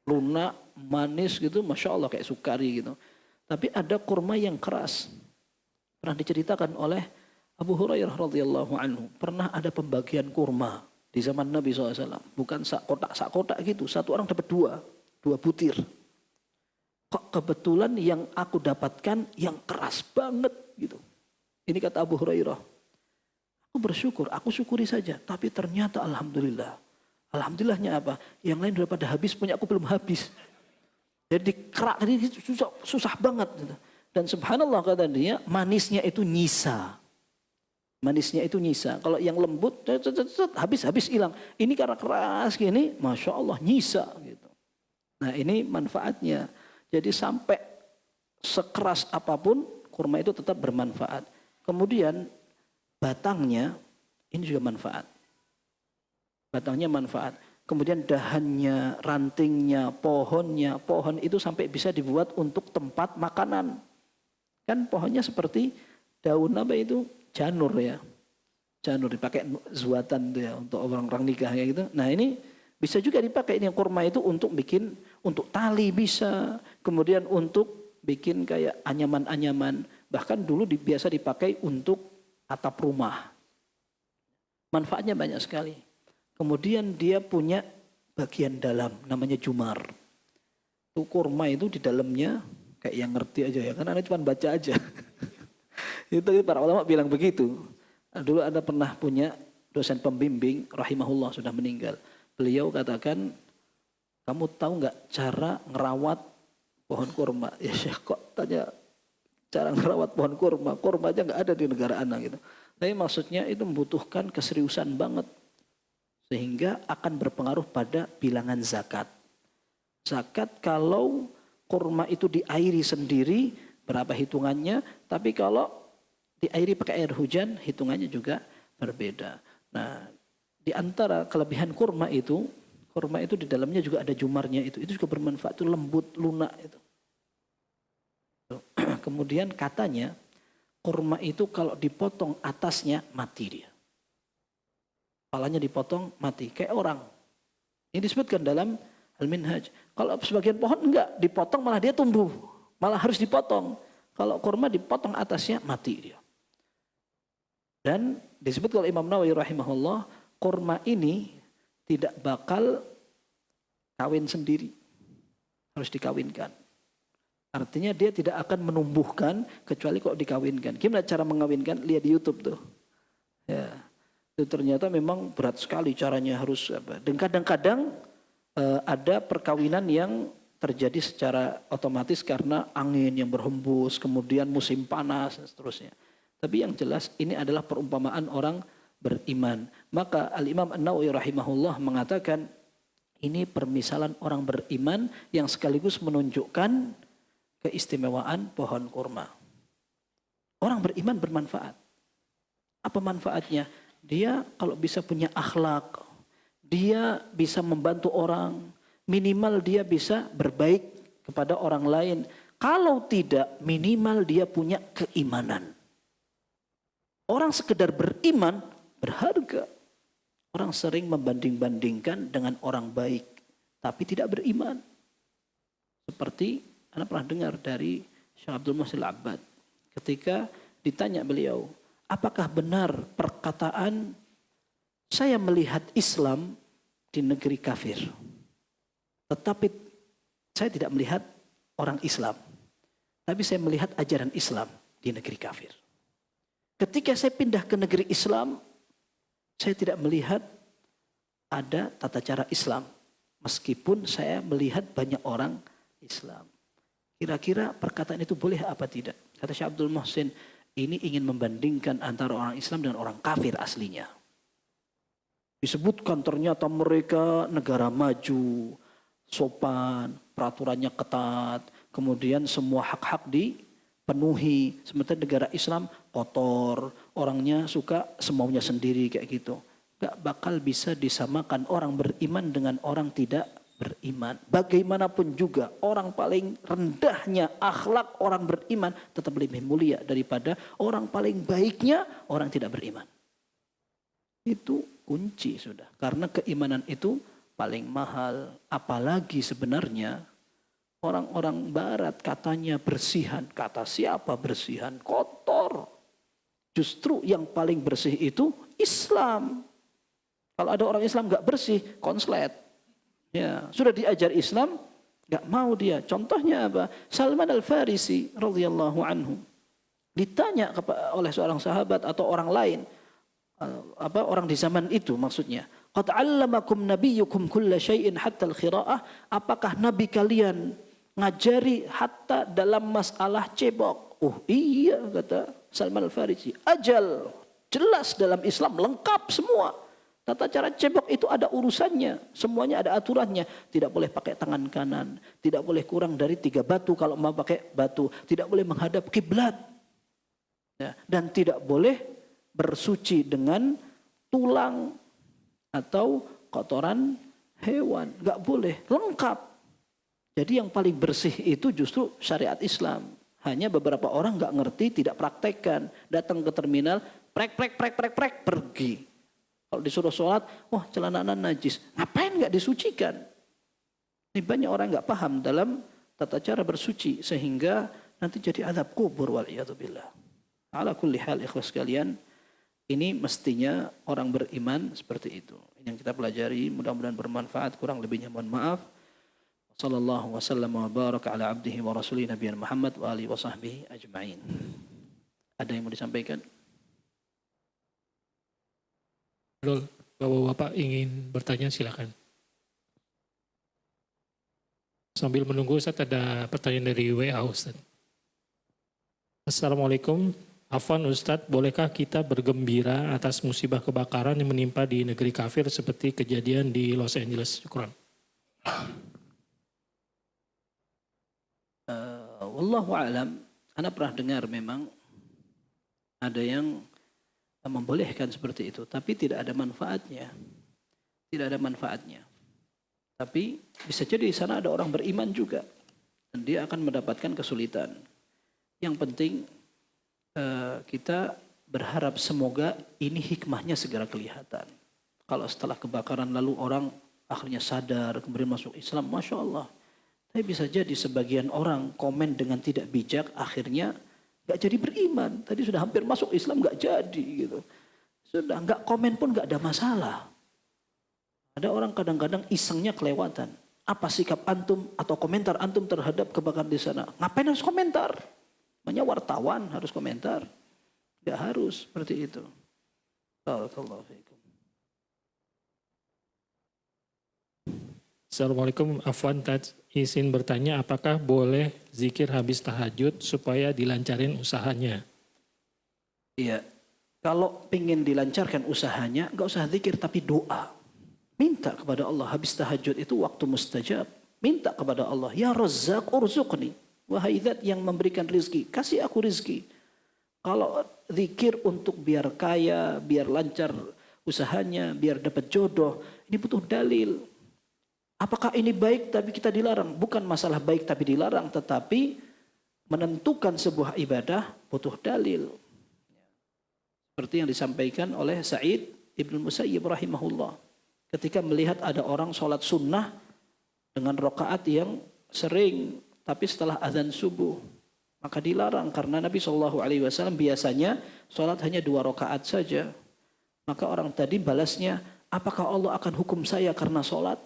Speaker 2: lunak, manis gitu, masya Allah kayak sukari gitu. Tapi ada kurma yang keras. Pernah diceritakan oleh Abu Hurairah radhiyallahu anhu. Pernah ada pembagian kurma di zaman Nabi SAW. Bukan sak kotak gitu. Satu orang dapat dua butir. Kok kebetulan yang aku dapatkan yang keras banget gitu. Ini kata Abu Hurairah. Aku bersyukur, aku syukuri saja. Tapi ternyata alhamdulillah. Alhamdulillahnya apa? Yang lain udah pada habis, punya aku belum habis. Jadi kerak tadi susah banget. Gitu. Dan subhanallah kata dia, manisnya itu nyisa. Manisnya itu nyisa. Kalau yang lembut, habis hilang. Ini karena keras gini, masya Allah nyisa. Gitu. Nah ini manfaatnya. Jadi sampai sekeras apapun, kurma itu tetap bermanfaat. Kemudian batangnya, ini juga manfaat. Batangnya manfaat. Kemudian dahannya, rantingnya, pohon itu sampai bisa dibuat untuk tempat makanan. Kan pohonnya seperti daun apa itu? Janur ya. Janur dipakai zuatan tuh ya, untuk orang-orang nikah kayak gitu. Nah ini bisa juga dipakai ini kurma itu untuk bikin, untuk tali bisa. Kemudian untuk bikin kayak anyaman-anyaman. Bahkan dulu biasa dipakai untuk atap rumah. Manfaatnya banyak sekali. Kemudian dia punya bagian dalam, namanya jumar. Itu kurma itu di dalamnya, kayak yang ngerti aja ya, karena cuma baca aja. Itu para ulama bilang begitu. Dulu ada pernah punya dosen pembimbing, rahimahullah sudah meninggal. Beliau katakan, kamu tahu nggak cara ngerawat pohon kurma? Ya Syekh kok tanya cara ngerawat pohon kurma? Kurma aja nggak ada di negara anak gitu. Tapi maksudnya itu membutuhkan keseriusan banget. Sehingga akan berpengaruh pada bilangan zakat. Zakat kalau kurma itu diairi sendiri, berapa hitungannya. Tapi kalau diairi pakai air hujan, hitungannya juga berbeda. Nah, di antara kelebihan kurma itu di dalamnya juga ada jumarnya itu. Itu juga bermanfaat, itu lembut, lunak itu. Kemudian katanya, kurma itu kalau dipotong atasnya, mati dia. Kepalanya dipotong, mati. Kayak orang. Ini disebutkan dalam Al-Minhaj. Kalau sebagian pohon enggak, dipotong malah dia tumbuh. Malah harus dipotong. Kalau kurma dipotong atasnya, mati dia. Dan disebut oleh Imam Nawawi rahimahullah, kurma ini tidak bakal kawin sendiri. Harus dikawinkan. Artinya dia tidak akan menumbuhkan kecuali kalau dikawinkan. Gimana cara mengawinkan? Lihat di YouTube tuh. Ya. Itu ternyata memang berat sekali caranya harus apa. Dan kadang-kadang ada perkawinan yang terjadi secara otomatis karena angin yang berhembus, kemudian musim panas dan seterusnya. Tapi yang jelas ini adalah perumpamaan orang beriman. Maka Al-Imam An-Nawawi rahimahullah mengatakan ini permisalan orang beriman yang sekaligus menunjukkan keistimewaan pohon kurma. Orang beriman bermanfaat. Apa manfaatnya? Dia kalau bisa punya akhlak, dia bisa membantu orang, minimal dia bisa berbaik kepada orang lain. Kalau tidak, minimal dia punya keimanan. Orang sekedar beriman berharga. Orang sering membanding-bandingkan dengan orang baik, tapi tidak beriman. Seperti Anda pernah dengar dari Syekh Abdul Muhsin Al-Abbad. Ketika ditanya beliau, apakah benar perkataan saya melihat Islam di negeri kafir, tetapi saya tidak melihat orang Islam, tapi saya melihat ajaran Islam di negeri kafir. Ketika saya pindah ke negeri Islam, saya tidak melihat ada tata cara Islam, meskipun saya melihat banyak orang Islam. Kira-kira perkataan itu boleh apa tidak? Kata Syekh Abdul Muhsin, ini ingin membandingkan antara orang Islam dan orang kafir aslinya. Disebutkan ternyata mereka negara maju, sopan, peraturannya ketat, kemudian semua hak-hak dipenuhi. Sementara negara Islam kotor, orangnya suka semaunya sendiri kayak gitu. gak bakal bisa disamakan orang beriman dengan orang tidak beriman. Bagaimanapun juga orang paling rendahnya akhlak orang beriman tetap lebih mulia daripada orang paling baiknya orang tidak beriman. Itu kunci sudah. Karena keimanan itu paling mahal. Apalagi sebenarnya orang-orang barat katanya bersihan. Kata siapa bersihan? Kotor. Justru yang paling bersih itu Islam. Kalau ada orang Islam gak bersih, konslet. Ya, sudah diajar Islam, gak mau dia. Contohnya apa? Salman Al-Farisi radhiyallahu anhu. Ditanya oleh seorang sahabat atau orang lain, orang di zaman itu maksudnya, qad 'allamakum nabiyyukum kulla syai'in hatta al-khira'ah? Apakah nabi kalian ngajari hatta dalam masalah cebok? Oh iya, kata Salman Al-Farisi. Ajal, jelas dalam Islam lengkap semua. Tata cara cebok itu ada urusannya, semuanya ada aturannya. Tidak boleh pakai tangan kanan, tidak boleh kurang dari 3 batu kalau mau pakai batu, tidak boleh menghadap kiblat, ya, dan tidak boleh bersuci dengan tulang atau kotoran hewan, nggak boleh, lengkap. Jadi yang paling bersih itu justru syariat Islam. Hanya beberapa orang nggak ngerti, tidak praktekkan, datang ke terminal, prek, pergi. Kalau disuruh sholat, wah celana najis. Ngapain nggak disucikan? Ini banyak orang nggak paham dalam tata cara bersuci. Sehingga nanti jadi azab kubur wal'iyadzubillah. Ala kulli hal ikhlas sekalian. Ini mestinya orang beriman seperti itu. Ini yang kita pelajari. Mudah-mudahan bermanfaat. Kurang lebihnya mohon maaf. Sallallahu wasallam wa baraka ala abdihi wa rasulih Nabi Muhammad wa alihi wa sahbihi ajma'in. Ada yang mau disampaikan?
Speaker 1: Kalau Bapak-Bapak ingin bertanya silakan. Sambil menunggu Ustaz ada pertanyaan dari WA Ustaz. Assalamualaikum. Afwan Ustaz, bolehkah kita bergembira atas musibah kebakaran yang menimpa di negeri kafir seperti kejadian di Los Angeles? Syukran.
Speaker 2: Wallahu a'lam. Anda pernah dengar memang ada yang membolehkan seperti itu, tapi tidak ada manfaatnya. Tidak ada manfaatnya. Tapi bisa jadi di sana ada orang beriman juga dan dia akan mendapatkan kesulitan. Yang penting kita berharap semoga ini hikmahnya segera kelihatan. Kalau setelah kebakaran lalu orang akhirnya sadar kemudian masuk Islam, Masya Allah. Tapi bisa jadi sebagian orang komen dengan tidak bijak akhirnya gak jadi beriman. Tadi sudah hampir masuk Islam gak jadi gitu. Sudah gak komen pun gak ada masalah. Ada orang kadang-kadang isengnya kelewatan. Apa sikap antum atau komentar antum terhadap kebakaran di sana? Ngapain harus komentar? Namanya wartawan harus komentar. Gak harus seperti itu. Barakallahu fiikum.
Speaker 1: Assalamualaikum. Afwan, izin bertanya, apakah boleh zikir habis tahajud supaya dilancarin usahanya?
Speaker 2: Iya, kalau ingin dilancarkan usahanya, nggak usah zikir tapi doa. Minta kepada Allah, habis tahajud itu waktu mustajab. Minta kepada Allah, ya Razzaq urzuqni. Wahai zat yang memberikan rizki, kasih aku rizki. Kalau zikir untuk biar kaya, biar lancar usahanya, biar dapat jodoh, ini butuh dalil. Apakah ini baik tapi kita dilarang? Bukan masalah baik tapi dilarang, tetapi menentukan sebuah ibadah butuh dalil. Seperti yang disampaikan oleh Sa'id Ibn Musayyib rahimahullah. Ketika melihat ada orang sholat sunnah dengan rakaat yang sering, tapi setelah azan subuh, maka dilarang karena Nabi SAW biasanya sholat hanya 2 rakaat saja. Maka orang tadi balasnya, apakah Allah akan hukum saya karena sholat?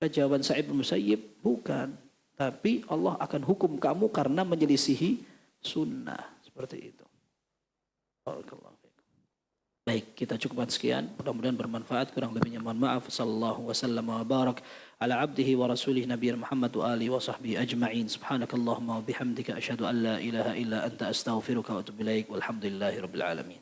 Speaker 2: Jawaban Sa'id bin Musayyib, bukan. Tapi Allah akan hukum kamu karena menyelisihi sunnah. Seperti itu. Baik, kita cukupkan sekian. Mudah-mudahan bermanfaat. Kurang lebihnya mohon maaf. Sallallahu wasallam wa barak ala abdihi wa rasulih Nabi Muhammad wa alihi wa sahbihi ajma'in. Subhanakallahumma wa bihamdika asyhadu an la ilaha illa anta astaghfiruka wa atubu ilaik. Walhamdulillahi rabbil alamin.